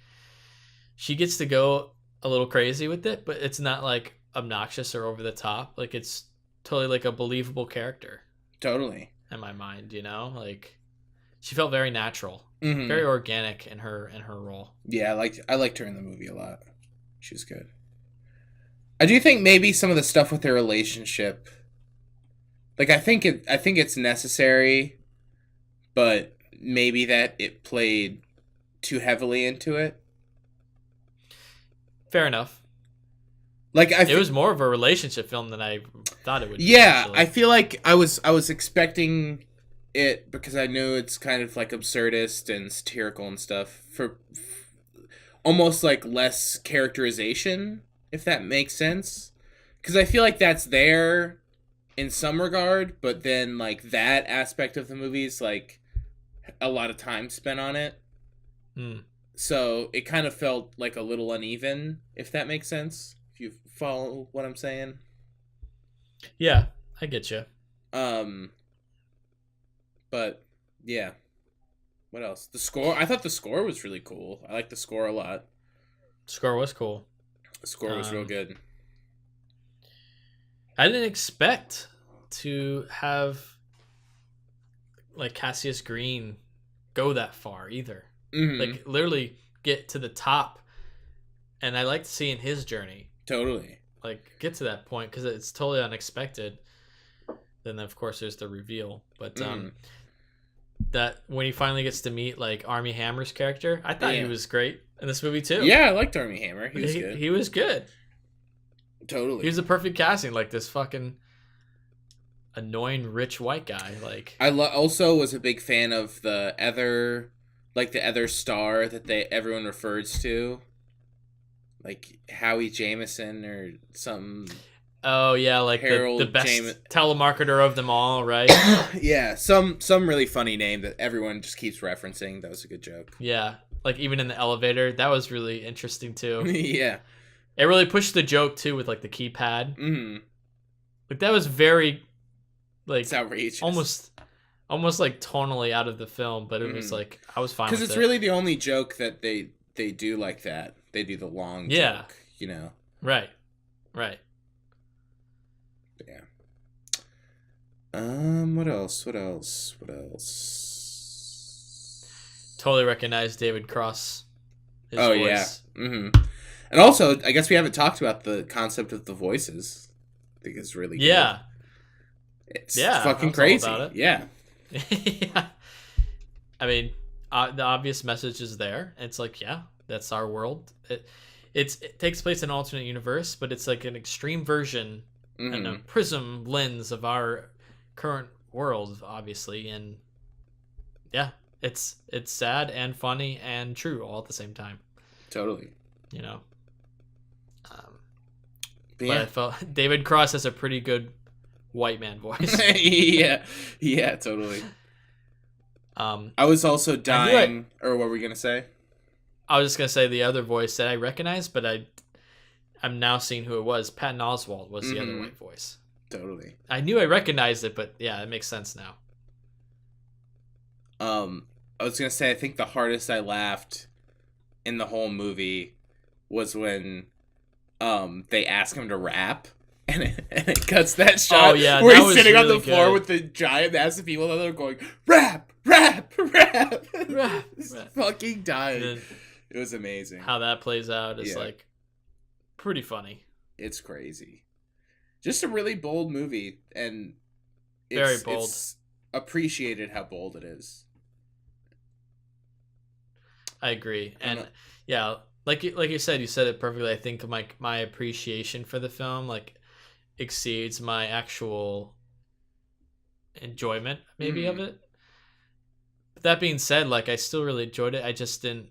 Speaker 1: she gets to go a little crazy with it, but it's not like obnoxious or over the top. Like, it's totally like a believable character.
Speaker 2: Totally.
Speaker 1: In my mind, you know, like she felt very natural, very organic in her role. Yeah,
Speaker 2: I liked her in the movie a lot. She was good. I do think maybe some of the stuff with their relationship, like I think it's necessary, but maybe that it played too heavily into it.
Speaker 1: Fair enough.
Speaker 2: Like
Speaker 1: it was more of a relationship film than I thought it would be.
Speaker 2: Yeah,
Speaker 1: actually.
Speaker 2: I feel like I was expecting it because I knew it's kind of like absurdist and satirical and stuff for almost like less characterization, if that makes sense. Because I feel like that's there in some regard, but then like that aspect of the movie's like a lot of time spent on it. So it kind of felt like a little uneven, if that makes sense. If you follow what I'm saying.
Speaker 1: Yeah, I get you.
Speaker 2: But yeah. What else? The score. I thought the score was really cool. I like the score a lot.
Speaker 1: Score was cool.
Speaker 2: The score was real good.
Speaker 1: I didn't expect to have like Cassius Green go that far either. Like literally get to the top, and I liked seeing his journey.
Speaker 2: Totally.
Speaker 1: Like get to that point because it's totally unexpected. Then of course there's the reveal, but that when he finally gets to meet like Armie Hammer's character, I thought he was great in this movie too.
Speaker 2: Yeah, I liked Armie Hammer. He was good.
Speaker 1: He was good.
Speaker 2: Totally.
Speaker 1: He was the perfect casting, like this fucking annoying rich white guy. Like
Speaker 2: I also was a big fan of the other star that everyone refers to, like Howie Jameson or something.
Speaker 1: Oh yeah, like the best telemarketer of them all, right?
Speaker 2: Yeah, some really funny name that everyone just keeps referencing. That was a good joke.
Speaker 1: Yeah, like even in the elevator, that was really interesting too.
Speaker 2: Yeah,
Speaker 1: it really pushed the joke too with like the keypad.
Speaker 2: Mm-hmm.
Speaker 1: Like that was very, like
Speaker 2: it's outrageous,
Speaker 1: almost like tonally out of the film, but it was like I was fine with it
Speaker 2: because it's really the only joke that they do like that. They do the long joke, you know.
Speaker 1: Right.
Speaker 2: Yeah. What else?
Speaker 1: Totally recognized David Cross.
Speaker 2: His voice. Yeah. Mm-hmm. And also, I guess we haven't talked about the concept of the voices. I think it's really good.
Speaker 1: Yeah.
Speaker 2: It's fucking crazy. About it. Yeah.
Speaker 1: Yeah. I mean, the obvious message is there. It's like, yeah, that's our world. It takes place in an alternate universe, but it's like an extreme version and a prism lens of our current world, obviously. And yeah, it's sad and funny and true all at the same time.
Speaker 2: Totally.
Speaker 1: You know. But I felt David Cross has a pretty good white man voice.
Speaker 2: yeah, totally. I was also dying, or what were we gonna say?
Speaker 1: I was just gonna say the other voice that I recognized, but I'm now seeing who it was. Patton Oswalt was the other white voice.
Speaker 2: Totally.
Speaker 1: I knew I recognized it, but yeah, it makes sense now.
Speaker 2: I was gonna say I think the hardest I laughed in the whole movie was when they ask him to rap. And it cuts that shot where he's sitting on the floor with the giant massive people that are going, rap, rap, rap. Fucking dying. It was amazing.
Speaker 1: How that plays out is like pretty funny.
Speaker 2: It's crazy. Just a really bold movie, and
Speaker 1: very bold.
Speaker 2: It's appreciated how bold it is.
Speaker 1: I agree. And yeah, like you said it perfectly. I think my appreciation for the film exceeds my actual enjoyment maybe of it. But that being said, I still really enjoyed it. I just didn't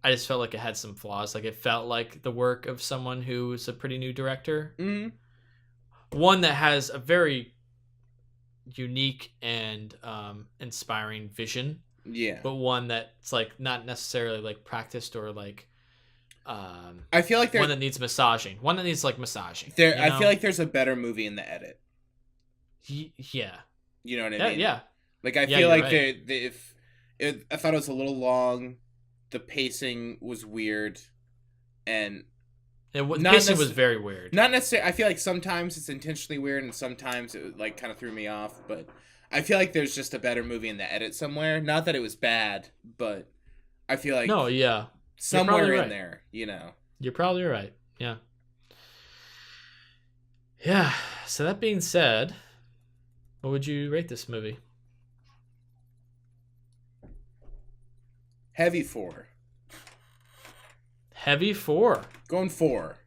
Speaker 1: I just felt like it had some flaws. Like it felt like the work of someone who is a pretty new director. One that has a very unique and inspiring vision.
Speaker 2: Yeah.
Speaker 1: But one that's not necessarily practiced or
Speaker 2: I feel like
Speaker 1: one that needs massaging. One that needs massaging.
Speaker 2: I feel like there's a better movie in the edit.
Speaker 1: Yeah.
Speaker 2: You know what I mean?
Speaker 1: Yeah.
Speaker 2: I feel like right. I thought it was a little long. The pacing was weird, and
Speaker 1: pacing was very weird.
Speaker 2: Not necessarily. I feel like sometimes it's intentionally weird, and sometimes it kind of threw me off. But I feel like there's just a better movie in the edit somewhere. Not that it was bad, but I feel like somewhere in there, you know.
Speaker 1: You're probably right. Yeah. Yeah. So that being said, what would you rate this movie?
Speaker 2: Heavy 4.
Speaker 1: Heavy 4.
Speaker 2: Going 4.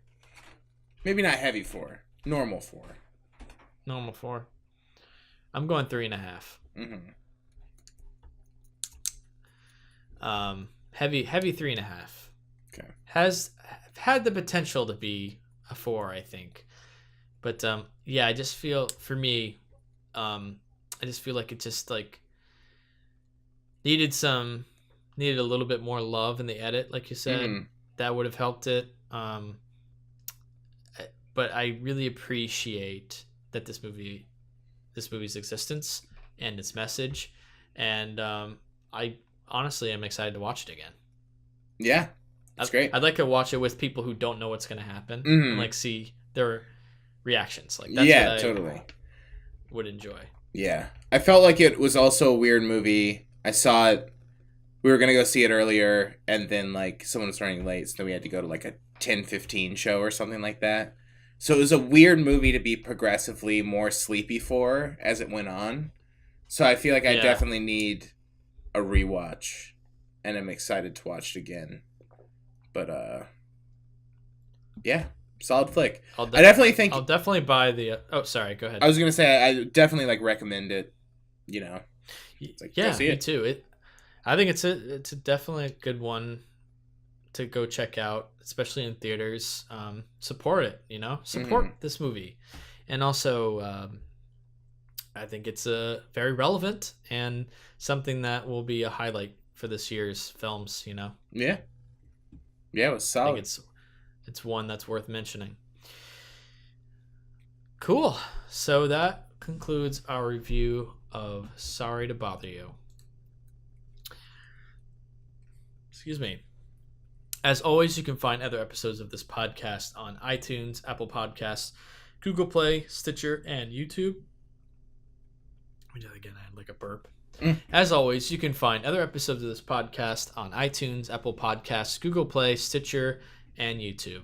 Speaker 2: Maybe not heavy 4. Normal 4.
Speaker 1: Normal 4. I'm going 3.5. Heavy 3.5.
Speaker 2: Okay.
Speaker 1: Has had the potential to be a 4, I think. But yeah, I just feel for me, I just feel like it just like needed a little bit more love in the edit, like you said. That would have helped it. But I really appreciate that this movie's existence and its message, and I honestly am excited to watch it again.
Speaker 2: Yeah, that's great.
Speaker 1: I'd like to watch it with people who don't know what's going to happen and like see their reactions. Like that's
Speaker 2: yeah,
Speaker 1: what I
Speaker 2: totally
Speaker 1: would enjoy.
Speaker 2: Yeah, I felt like it was also a weird movie. I saw it. We were gonna go see it earlier, and then like someone was running late, so then we had to go to like a 10:15 show or something like that. So it was a weird movie to be progressively more sleepy for as it went on. So I feel like I definitely need a rewatch, and I'm excited to watch it again. But yeah, solid flick.
Speaker 1: I'll definitely buy the. Oh, sorry. Go ahead.
Speaker 2: I was gonna say I definitely like recommend it. You know,
Speaker 1: it's like, yeah, me too. I think it's definitely a good one to go check out, especially in theaters. Support it, support this movie, and also I think it's very relevant and something that will be a highlight for this year's films.
Speaker 2: Yeah, it was solid.
Speaker 1: I think it's one that's worth mentioning. Cool. So that concludes our review of Sorry to Bother You. Excuse me. As always, you can find other episodes of this podcast on iTunes, Apple Podcasts, Google Play, Stitcher, and YouTube. Let me do that again. I had like a burp. As always, you can find other episodes of this podcast on iTunes, Apple Podcasts, Google Play, Stitcher, and YouTube.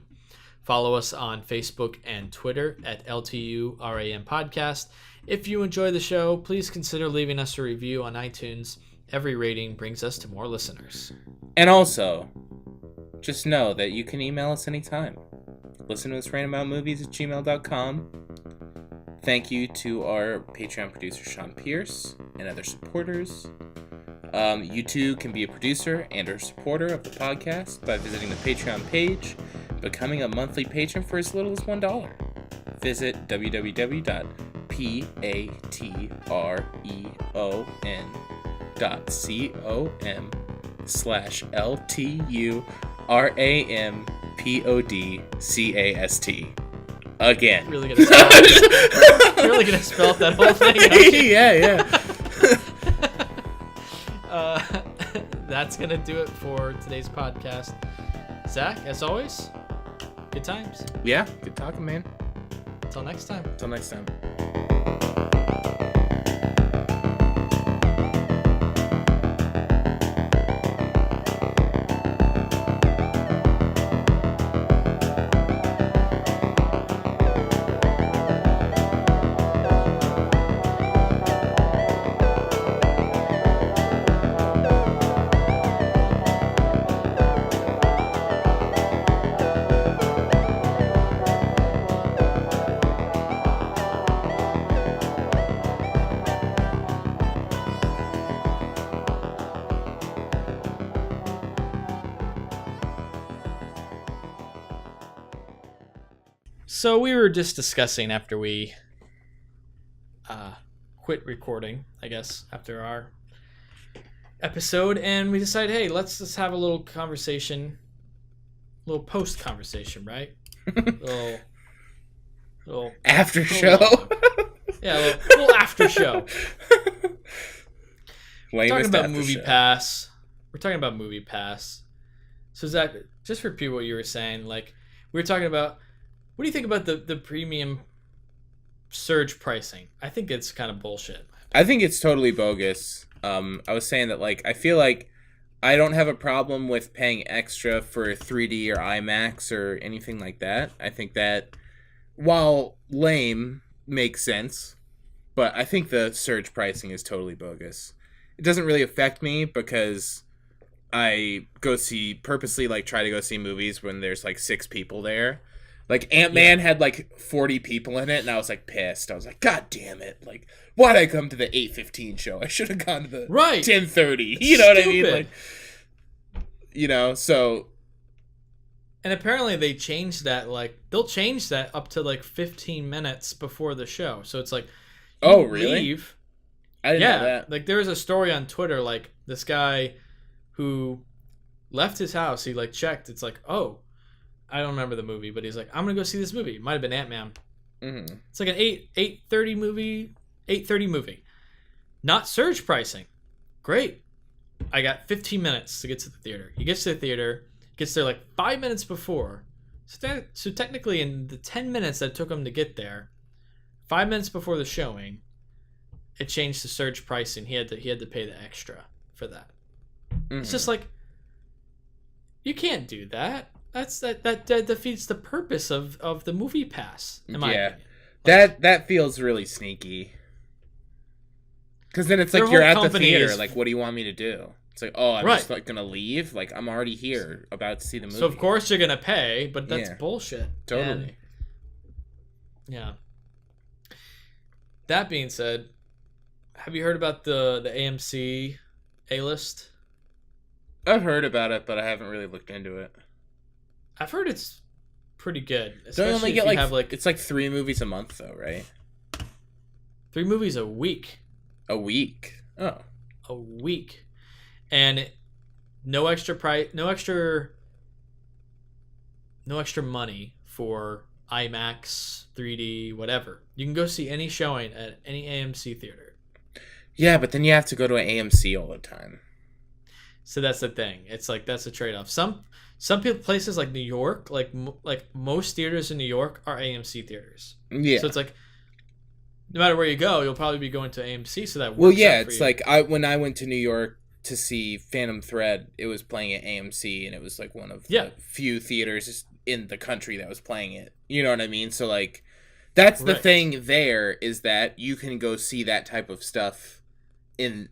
Speaker 1: Follow us on Facebook and Twitter at LTURAM Podcast. If you enjoy the show, please consider leaving us a review on iTunes. Every rating brings us to more listeners.
Speaker 2: And also, just know that you can email us anytime. Listen to us randomoutmovies@gmail.com. Thank you to our Patreon producer, Sean Pierce, and other supporters. You too can be a producer and or supporter of the podcast by visiting the Patreon page, becoming a monthly patron for as little as $1. Visit www.patreon.com/LTURAMPODCAST. Again.
Speaker 1: Really gonna spell that whole thing out?
Speaker 2: Yeah.
Speaker 1: That's gonna do it for today's podcast. Zach, as always, good times.
Speaker 2: Yeah, good talking, man.
Speaker 1: Until next time. So we were just discussing after we quit recording, I guess, after our episode, and we decided, hey, let's just have a little conversation, a little post conversation, right? little
Speaker 2: after show.
Speaker 1: Yeah, a little after show. We're talking about Movie Pass. So Zach, just repeat what you were saying. Like, we were talking about, what do you think about the premium surge pricing? I think it's kind of bullshit.
Speaker 2: I think it's totally bogus. I was saying that, like, I feel like I don't have a problem with paying extra for 3D or IMAX or anything like that. I think that, while lame, makes sense. But I think the surge pricing is totally bogus. It doesn't really affect me because I purposely try to go see movies when there's like 6 people there. Like, Ant-Man had, like, 40 people in it, and I was, like, pissed. I was like, God damn it. Like, why'd I come to the 8:15 show? I should have gone to the 10:30. You know what I mean? Like, you know, so...
Speaker 1: And apparently they changed that, like, they'll change that up to, like, 15 minutes before the show. So it's like,
Speaker 2: oh, really?
Speaker 1: Leave.
Speaker 2: I didn't know that.
Speaker 1: Like, there was a story on Twitter, like, this guy who left his house, he, like, checked. It's like, oh, I don't remember the movie, but he's like, I'm going to go see this movie. It might have been Ant-Man.
Speaker 2: Mm-hmm.
Speaker 1: It's like an 8:30 movie. Not surge pricing. Great. I got 15 minutes to get to the theater. He gets to the theater, gets there like 5 minutes before. So technically in the 10 minutes that it took him to get there, 5 minutes before the showing, it changed to surge pricing. He had to pay the extra for that. Mm-hmm. It's just like, you can't do that. That defeats the purpose of the movie pass, in my opinion.
Speaker 2: That feels really sneaky. Because then it's like you're at the theater. Like, what do you want me to do? It's like, oh, I'm just like gonna leave. Like, I'm already here, about to see the movie.
Speaker 1: So of course you're gonna pay, but that's bullshit.
Speaker 2: Totally.
Speaker 1: And, yeah. That being said, have you heard about the AMC A-list?
Speaker 2: I've heard about it, but I haven't really looked into it.
Speaker 1: I've heard it's pretty good.
Speaker 2: Don't you only get like it's like 3 movies a month though, right?
Speaker 1: 3 movies a week.
Speaker 2: A week. Oh.
Speaker 1: A week. And no extra price, no extra money for IMAX, 3D, whatever. You can go see any showing at any AMC theater.
Speaker 2: Yeah, but then you have to go to an AMC all the time.
Speaker 1: So that's the thing. It's like, that's a trade-off. Some places like New York, like most theaters in New York are AMC theaters.
Speaker 2: Yeah.
Speaker 1: So it's like, no matter where you go, you'll probably be going to AMC. So that works.
Speaker 2: Well, yeah,
Speaker 1: out for
Speaker 2: it's
Speaker 1: you.
Speaker 2: like when I went to New York to see Phantom Thread, it was playing at AMC, and it was like one of the few theaters in the country that was playing it. You know what I mean? So like, that's the thing. There is that you can go see that type of stuff in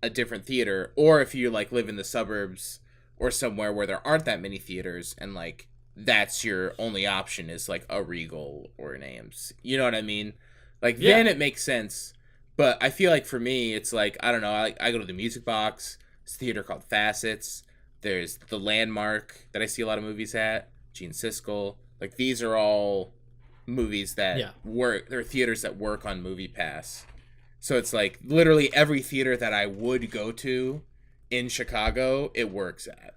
Speaker 2: a different theater, or if you like live in the suburbs or somewhere where there aren't that many theaters, and like that's your only option is like a Regal or an AMC. You know what I mean? Like, then it makes sense. But I feel like for me, it's like, I don't know, I go to the Music Box. It's a theater called Facets. There's the Landmark that I see a lot of movies at. Gene Siskel. Like, these are all movies that work. They're theaters that work on Movie Pass. So it's like, literally every theater that I would go to in Chicago, it works at.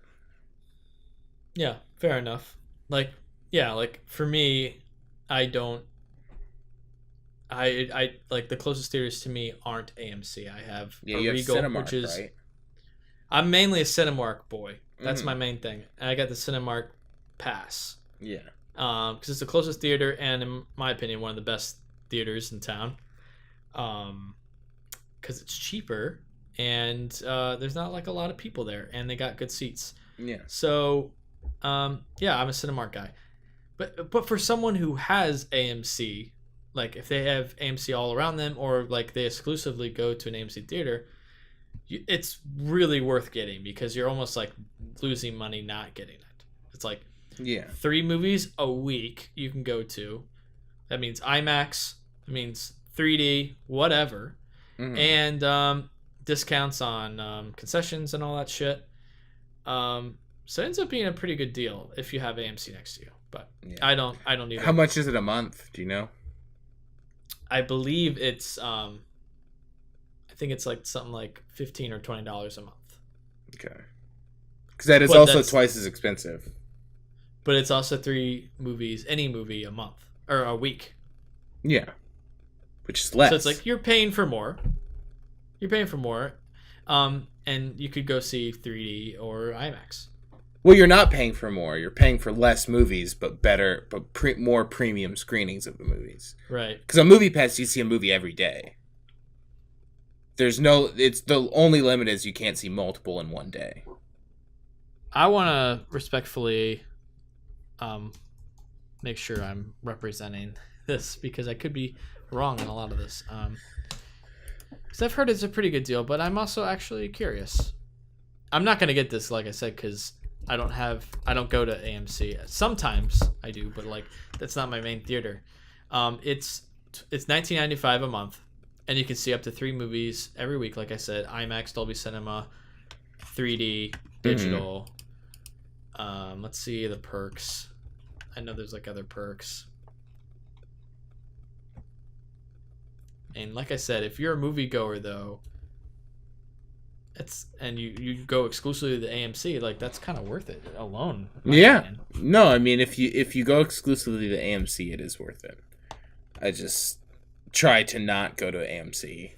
Speaker 1: Yeah, fair enough. Like, yeah, like, for me, I like, the closest theaters to me aren't AMC. I have a Regal,
Speaker 2: Cinemark,
Speaker 1: which is
Speaker 2: right?
Speaker 1: I'm mainly a Cinemark boy. That's my main thing. And I got the Cinemark Pass.
Speaker 2: Yeah.
Speaker 1: Because it's the closest theater, and in my opinion, one of the best theaters in town. Because it's cheaper, and there's not like a lot of people there, and they got good seats.
Speaker 2: Yeah.
Speaker 1: So, yeah, I'm a Cinemark guy. But for someone who has AMC, like if they have AMC all around them, or like they exclusively go to an AMC theater, it's really worth getting, because you're almost like losing money not getting it. It's like 3 movies a week you can go to. That means IMAX. It means 3D, whatever. Mm-hmm. And discounts on concessions and all that shit. So it ends up being a pretty good deal if you have AMC next to you. But I don't need it.
Speaker 2: How much is it a month? Do you know?
Speaker 1: I believe it's I think it's like something like $15 or $20 a month.
Speaker 2: Okay. Because that is also twice as expensive.
Speaker 1: But it's also 3 movies, any movie a month or a week.
Speaker 2: Yeah. Which is less.
Speaker 1: So it's like you're paying for more. And you could go see 3D or IMAX.
Speaker 2: Well, you're not paying for more. You're paying for less movies, but better, more premium screenings of the movies.
Speaker 1: Right.
Speaker 2: Because on Movie Pass, you see a movie every day. It's the only limit is you can't see multiple in one day.
Speaker 1: I want to respectfully make sure I'm representing this, because I could be wrong in a lot of this. Because I've heard it's a pretty good deal, but I'm also actually curious. I'm not going to get this, like I said, because I don't go to AMC. Sometimes I do, but like that's not my main theater. It's $19.95 a month, and you can see up to 3 movies every week. Like I said, IMAX, Dolby Cinema, 3D, digital. Let's see the perks. I know there's like other perks. And like I said, if you're a moviegoer though, and you go exclusively to the AMC, like that's kind of worth it alone.
Speaker 2: Yeah.
Speaker 1: Opinion.
Speaker 2: No, I mean if you go exclusively to AMC, it is worth it. I just try to not go to AMC,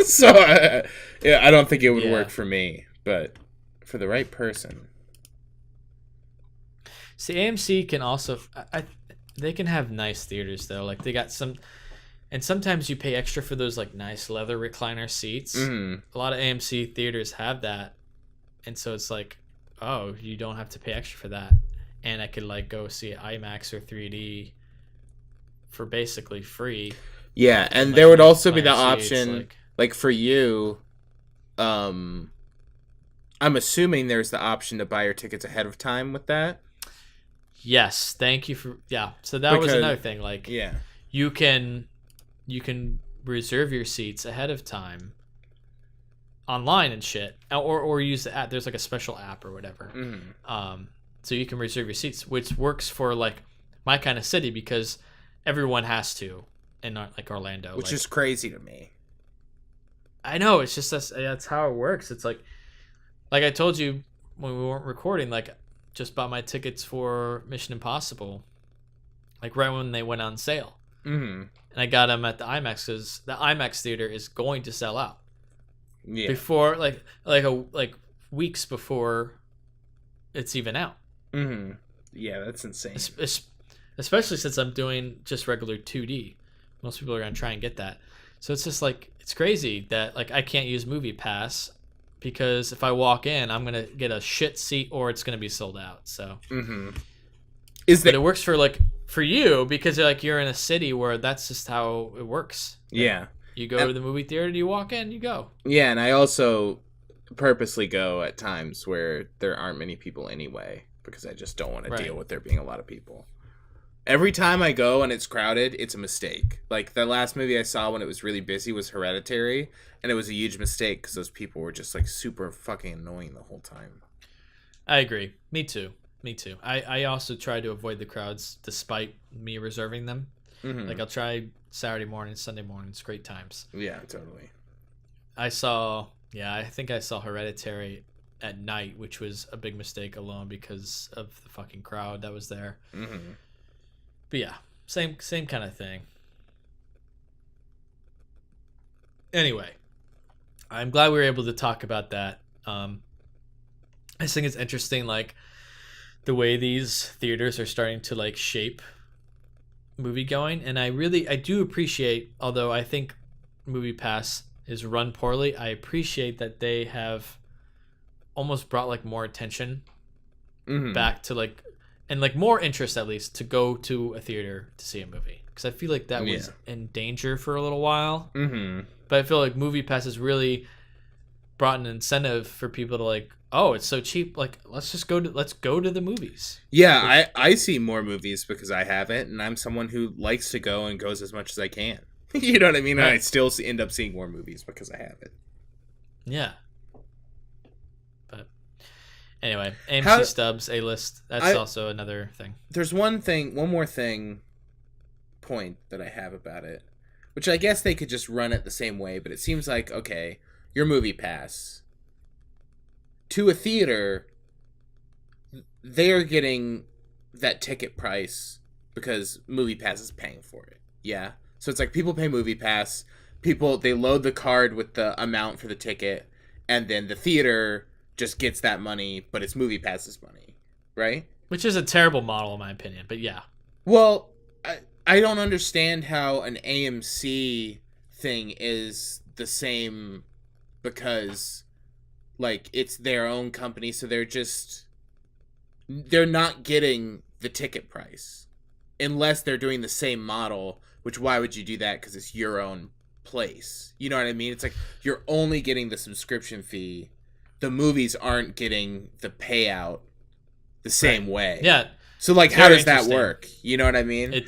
Speaker 2: so I don't think it would work for me, but for the right person.
Speaker 1: See, AMC can also they can have nice theaters though. Like they got some. And sometimes you pay extra for those like nice leather recliner seats. A lot of AMC theaters have that, and so it's like, oh, you don't have to pay extra for that, and I could like go see IMAX or 3D for basically free.
Speaker 2: Yeah, and
Speaker 1: like,
Speaker 2: there would also be the
Speaker 1: seats,
Speaker 2: option, like for you, I'm assuming there's the option to buy your tickets ahead of time with that.
Speaker 1: Yes, thank you for So that was another thing. Like, you can reserve your seats ahead of time online and shit, or use the app. There's like a special app or whatever. So you can reserve your seats, which works for like my kind of city because everyone has to in like Orlando,
Speaker 2: which is crazy to me.
Speaker 1: I know, it's just that's how it works. It's like I told you when we weren't recording, like just bought my tickets for Mission Impossible, like right when they went on sale. And I got them at the IMAX because the IMAX theater is going to sell out. Yeah. Before like weeks before it's even out.
Speaker 2: Yeah, that's insane.
Speaker 1: Especially since I'm doing just regular 2D. Most people are gonna try and get that. So it's just like it's crazy that like I can't use Movie Pass because if I walk in, I'm gonna get a shit seat or it's gonna be sold out. So. But it works for you because you're in a city where that's just how it works.
Speaker 2: Yeah.
Speaker 1: You go to the movie theater, you walk in, you go.
Speaker 2: Yeah, and I also purposely go at times where there aren't many people anyway because I just don't want to deal with there being a lot of people. Every time I go and it's crowded, it's a mistake. Like the last movie I saw when it was really busy was Hereditary, and it was a huge mistake because those people were just like super fucking annoying the whole time.
Speaker 1: I agree. Me too. I also try to avoid the crowds despite me reserving them. Like I'll try Saturday mornings, Sunday mornings, great times.
Speaker 2: Yeah, totally.
Speaker 1: I think I saw Hereditary at night, which was a big mistake alone because of the fucking crowd that was there. But yeah, same kind of thing. Anyway, I'm glad we were able to talk about that. I just think it's interesting, like the way these theaters are starting to like shape movie going, and I do appreciate, although I think Movie Pass is run poorly, I appreciate that they have almost brought like more attention back to like, and like more interest at least to go to a theater to see a movie, because I feel like that was in danger for a little while. But I feel like Movie Pass has really brought an incentive for people to like, oh, it's so cheap, like let's go to the movies.
Speaker 2: Yeah, I see more movies because I have it, and I'm someone who likes to go and goes as much as I can. You know what I mean? Right. And I still end up seeing more movies because I have it.
Speaker 1: Yeah. But anyway, AMC Stubs, A-List, that's also another thing.
Speaker 2: There's one more point that I have about it, which I guess they could just run it the same way, but it seems like, okay, your Movie Pass to a theater, they're getting that ticket price because Movie Pass is paying for it. Yeah. So it's like people pay Movie Pass, they load the card with the amount for the ticket, and then the theater just gets that money, but it's Movie Pass's money, right?
Speaker 1: Which is a terrible model in my opinion, but yeah.
Speaker 2: Well, I don't understand how an AMC thing is the same, because like it's their own company, so they're not getting the ticket price unless they're doing the same model, which why would you do that? Because it's your own place. You know what I mean? It's like you're only getting the subscription fee. The movies aren't getting the payout the same way.
Speaker 1: Yeah.
Speaker 2: So like,
Speaker 1: It's
Speaker 2: how
Speaker 1: very
Speaker 2: does that
Speaker 1: interesting.
Speaker 2: work? You know what I mean?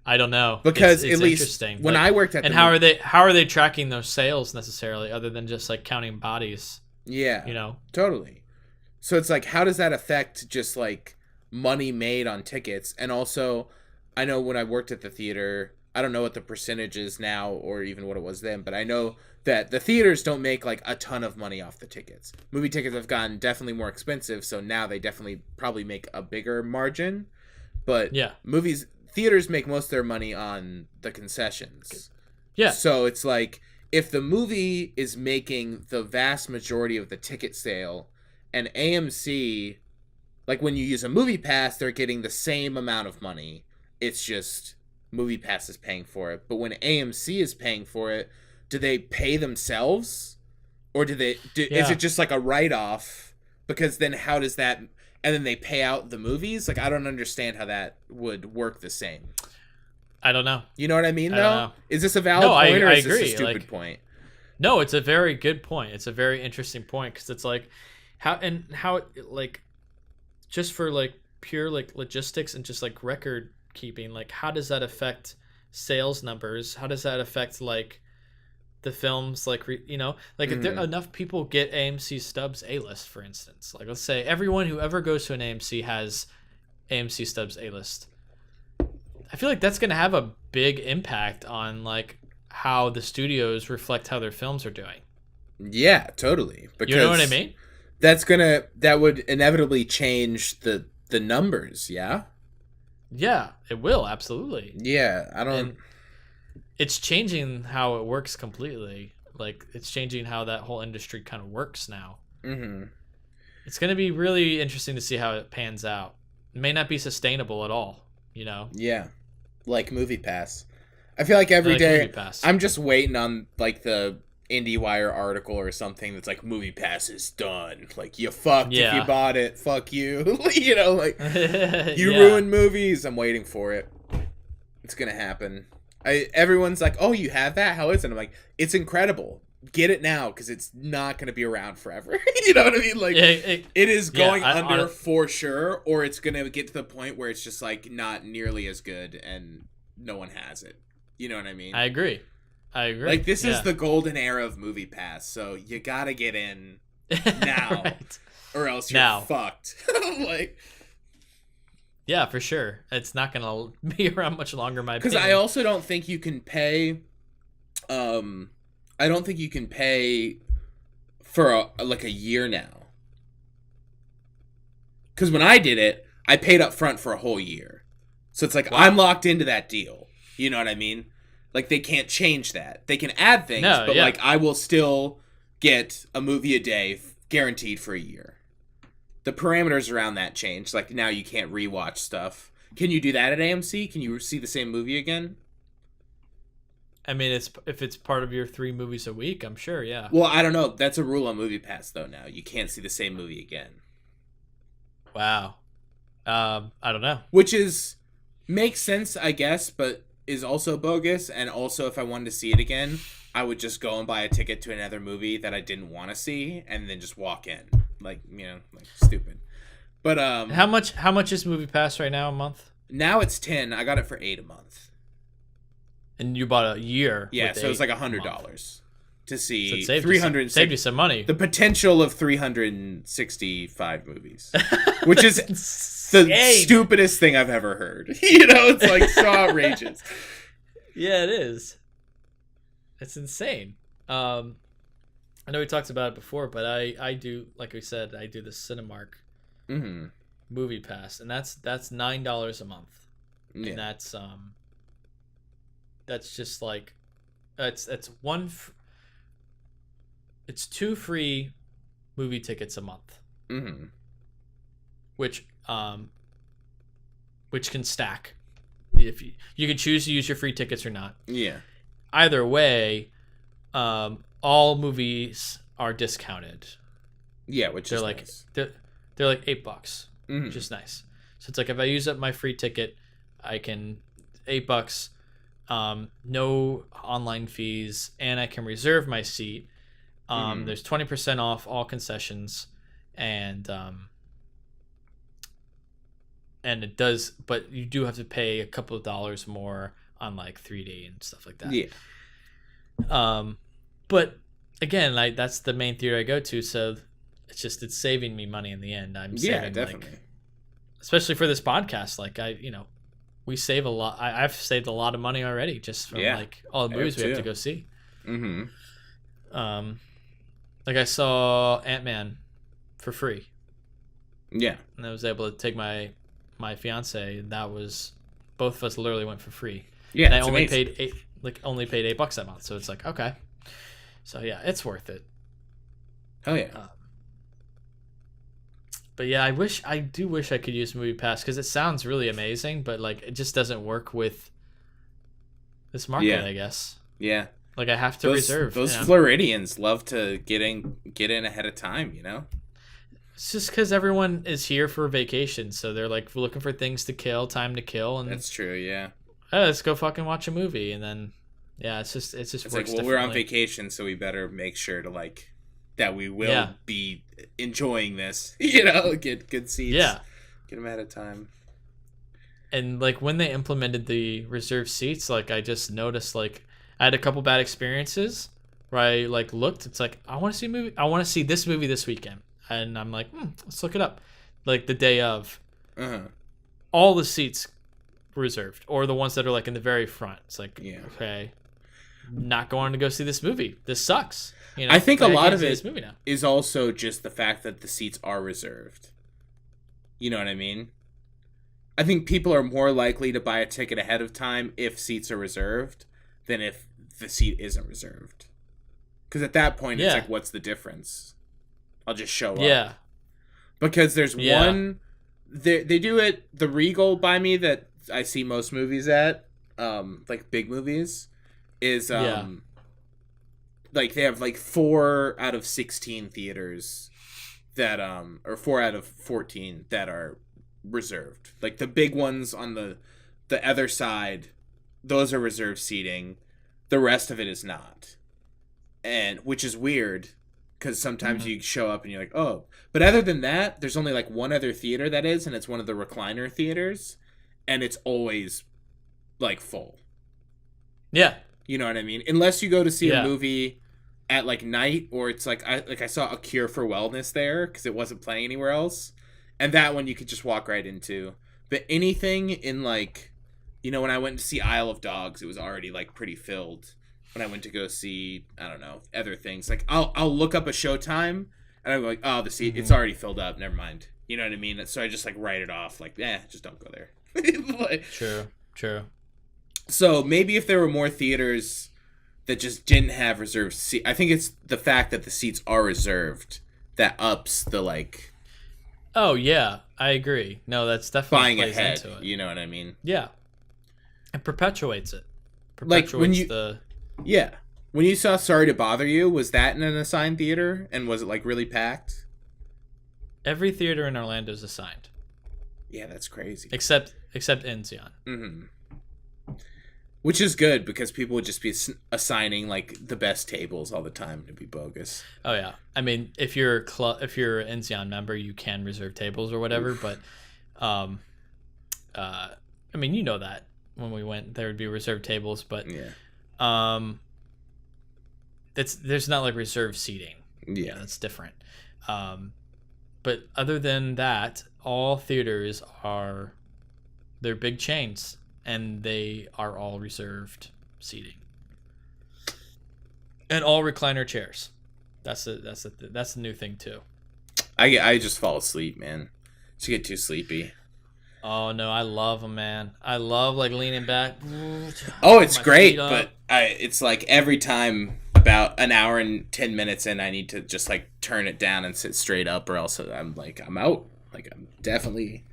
Speaker 1: I don't know,
Speaker 2: because
Speaker 1: it's
Speaker 2: at least
Speaker 1: interesting.
Speaker 2: when I worked at
Speaker 1: and
Speaker 2: the
Speaker 1: how are they tracking those sales necessarily, other than just like counting bodies?
Speaker 2: Yeah,
Speaker 1: you know,
Speaker 2: totally. So it's like, how does that affect just like money made on tickets? And also, I know when I worked at the theater, I don't know what the percentage is now or even what it was then, but I know that the theaters don't make like a ton of money off the tickets. Movie tickets have gotten definitely more expensive, so now they definitely probably make a bigger margin. But
Speaker 1: yeah,
Speaker 2: theaters make most of their money on the concessions.
Speaker 1: Yeah.
Speaker 2: So it's like, if the movie is making the vast majority of the ticket sale, and AMC, like when you use a movie pass, they're getting the same amount of money. It's just movie pass is paying for it. But when AMC is paying for it, do they pay themselves? Or is it just like a write-off? Because then how does that... And then they pay out the movies? Like, I don't understand how that would work the same.
Speaker 1: I don't know.
Speaker 2: You know what I mean, though?
Speaker 1: Know.
Speaker 2: Is this a valid point, or is
Speaker 1: agree.
Speaker 2: this a stupid point?
Speaker 1: No, it's a very good point. It's a very interesting point, because it's like, how like, just for like pure like logistics and just like record keeping, like how does that affect sales numbers? How does that affect like the films, like like if there enough people get AMC Stubs A-list, for instance, like let's say everyone who ever goes to an AMC has AMC Stubs A-list, I feel like that's going to have a big impact on like how the studios reflect how their films are doing.
Speaker 2: Yeah, totally. Because
Speaker 1: you know what I mean?
Speaker 2: That would inevitably change the numbers, yeah?
Speaker 1: Yeah, it will, absolutely.
Speaker 2: Yeah, and
Speaker 1: it's changing how it works completely. Like, it's changing how that whole industry kind of works now.
Speaker 2: Mm-hmm.
Speaker 1: It's going to be really interesting to see how it pans out. It may not be sustainable at all, you know?
Speaker 2: Yeah, like MoviePass. I feel like every day I'm just waiting on like the IndieWire article or something that's like, MoviePass is done. Like, you fucked if you bought it. Fuck you. You know, like, you ruined movies. I'm waiting for it. It's gonna happen. Everyone's like, oh, you have that? How is it? I'm like, it's incredible. Get it now, because it's not going to be around forever. You know what I mean? Like, it is going under for sure, or it's going to get to the point where it's just like not nearly as good and no one has it. You know what I mean?
Speaker 1: I agree.
Speaker 2: Like, this is the golden era of MoviePass, so you got to get in now,
Speaker 1: right.
Speaker 2: Or else you're fucked. Like,
Speaker 1: yeah, for sure. It's not going to be around much longer, my opinion.
Speaker 2: Because I also don't think you can pay... I don't think you can pay for like a year now. Because when I did it, I paid up front for a whole year. So it's like, I'm locked into that deal. You know what I mean? Like, they can't change that. They can add things, but like, I will still get a movie a day guaranteed for a year. The parameters around that change. Like, now you can't rewatch stuff. Can you do that at AMC? Can you see the same movie again?
Speaker 1: I mean, if it's part of your 3 movies a week, I'm sure, yeah.
Speaker 2: Well, I don't know. That's a rule on MoviePass, though, now. You can't see the same movie again.
Speaker 1: Wow. I don't know.
Speaker 2: Which makes sense, I guess, but is also bogus. And also, if I wanted to see it again, I would just go and buy a ticket to another movie that I didn't want to see and then just walk in. Like, you know, like, stupid. But
Speaker 1: how much is MoviePass right now a month?
Speaker 2: Now it's 10. I got it for 8 a month.
Speaker 1: And you bought a year.
Speaker 2: Yeah, so it's like $100 to see,
Speaker 1: so 300. Saved you some money.
Speaker 2: The potential of 365 movies, which is the stupidest thing I've ever heard. You know, it's like so outrageous.
Speaker 1: Yeah, it is. It's insane. I know we talked about it before, but I do, like we said, I do the Cinemark Movie Pass, and that's $9 a month, and that's just like it's 2 free movie tickets a month, which can stack if you can choose to use your free tickets or not.
Speaker 2: Yeah.
Speaker 1: Either way, all movies are discounted.
Speaker 2: Yeah, which
Speaker 1: they're
Speaker 2: is
Speaker 1: like
Speaker 2: nice.
Speaker 1: they're like $8, which is nice. So it's like, if I use up my free ticket, I can $8. No online fees, and I can reserve my seat. There's 20% off all concessions, and and it does, but you do have to pay a couple of dollars more on like 3D and stuff like that.
Speaker 2: Yeah.
Speaker 1: But again, that's the main theater I go to, so it's saving me money in the end. I'm saving,
Speaker 2: definitely.
Speaker 1: like, especially for this podcast. Like we save a lot. I've saved a lot of money already just from like all the movies we have to go see.
Speaker 2: Mm-hmm.
Speaker 1: Like I saw Ant-Man for free.
Speaker 2: Yeah.
Speaker 1: And I was able to take my fiance. That was, both of us literally went for free.
Speaker 2: Yeah.
Speaker 1: And I only paid $8 that month. So it's like, okay. So yeah, it's worth it.
Speaker 2: Oh yeah.
Speaker 1: But yeah, I do wish I could use Movie Pass because it sounds really amazing, but like it just doesn't work with this market, I guess.
Speaker 2: Yeah.
Speaker 1: Like I have to reserve.
Speaker 2: Those Floridians love to get in ahead of time, you know?
Speaker 1: It's just because everyone is here for vacation, so they're like looking for things to kill, time to kill, and
Speaker 2: that's true. Yeah.
Speaker 1: Oh, let's go fucking watch a movie, and then it's just works
Speaker 2: like, well, we're on vacation, so we better make sure to like that we will be enjoying this. You know, get good seats.
Speaker 1: Yeah.
Speaker 2: Get them ahead of time.
Speaker 1: And like when they implemented the reserved seats, like I just noticed like I had a couple bad experiences where I like looked. It's like I want to see a movie. I want to see this movie this weekend. And I'm like, let's look it up. Like the day of, all the seats reserved, or the ones that are like in the very front. It's like, okay, not going to go see this movie. This sucks. You know,
Speaker 2: I think a lot of it
Speaker 1: movie now
Speaker 2: is also just the fact that the seats are reserved. You know what I mean? I think people are more likely to buy a ticket ahead of time if seats are reserved than if the seat isn't reserved. Because at that point, it's like, what's the difference? I'll just show up.
Speaker 1: Yeah.
Speaker 2: Because there's one... They do it... The Regal by me that I see most movies at, like big movies, is... Like, they have like 4 out of 16 theaters that... Or 4 out of 14 that are reserved. Like, the big ones on the other side, those are reserved seating. The rest of it is not. And... Which is weird... Because sometimes you show up and you're like, oh. But other than that, there's only like one other theater that is, and it's one of the recliner theaters. And it's always like full.
Speaker 1: Yeah.
Speaker 2: You know what I mean? Unless you go to see a movie at like night, or it's like I saw A Cure for Wellness there because it wasn't playing anywhere else. And that one you could just walk right into. But anything in like, you know, when I went to see Isle of Dogs, it was already like pretty filled. When I went to go see, I don't know, other things. Like, I'll look up a showtime, and I'm like, oh, the seat, it's already filled up, never mind. You know what I mean? So I just, like, write it off, like, just don't go there. Like,
Speaker 1: True.
Speaker 2: So maybe if there were more theaters that just didn't have reserved seats, I think it's the fact that the seats are reserved that ups the, like...
Speaker 1: Oh, yeah, I agree. No, that's definitely
Speaker 2: buying
Speaker 1: plays
Speaker 2: ahead,
Speaker 1: into it.
Speaker 2: You know what I mean?
Speaker 1: Yeah. It perpetuates it.
Speaker 2: Like, when you... Yeah. When you saw Sorry to Bother You, was that in an assigned theater? And was it, like, really packed?
Speaker 1: Every theater in Orlando is assigned.
Speaker 2: Yeah, that's crazy.
Speaker 1: Except Enzion.
Speaker 2: Mm-hmm. Which is good, because people would just be assigning, like, the best tables all the time to be bogus.
Speaker 1: Oh, yeah. I mean, if you're an Enzion member, you can reserve tables or whatever, but, I mean, you know that. When we went, there would be reserved tables, but...
Speaker 2: Yeah.
Speaker 1: There's not like reserved seating.
Speaker 2: Yeah,
Speaker 1: that's different. But other than that, all theaters they're big chains, and they are all reserved seating, and all recliner chairs. That's the new thing too.
Speaker 2: I just fall asleep, man. Just get too sleepy.
Speaker 1: Oh no, I love them, man. I love like leaning back.
Speaker 2: Oh, it's great, but it's like every time about an hour and 10 minutes in, I need to just like turn it down and sit straight up, or else I'm out. Like I'm definitely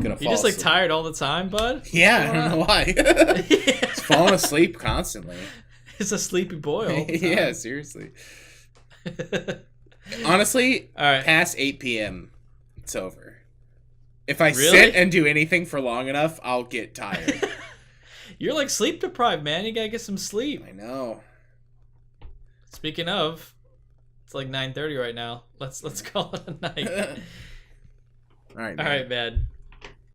Speaker 2: gonna fall.
Speaker 1: You just
Speaker 2: asleep.
Speaker 1: Like tired all the time, bud?
Speaker 2: Yeah, I don't know why. Just falling asleep constantly.
Speaker 1: It's a sleepy boy all the time.
Speaker 2: Yeah, seriously. Honestly,
Speaker 1: all right.
Speaker 2: Past 8 p.m., it's over. If I sit and do anything for long enough, I'll get tired.
Speaker 1: You're like sleep deprived, man. You gotta get some sleep.
Speaker 2: I know.
Speaker 1: Speaking of, it's like 9:30 right now. Let's call it a night.
Speaker 2: All right,
Speaker 1: man.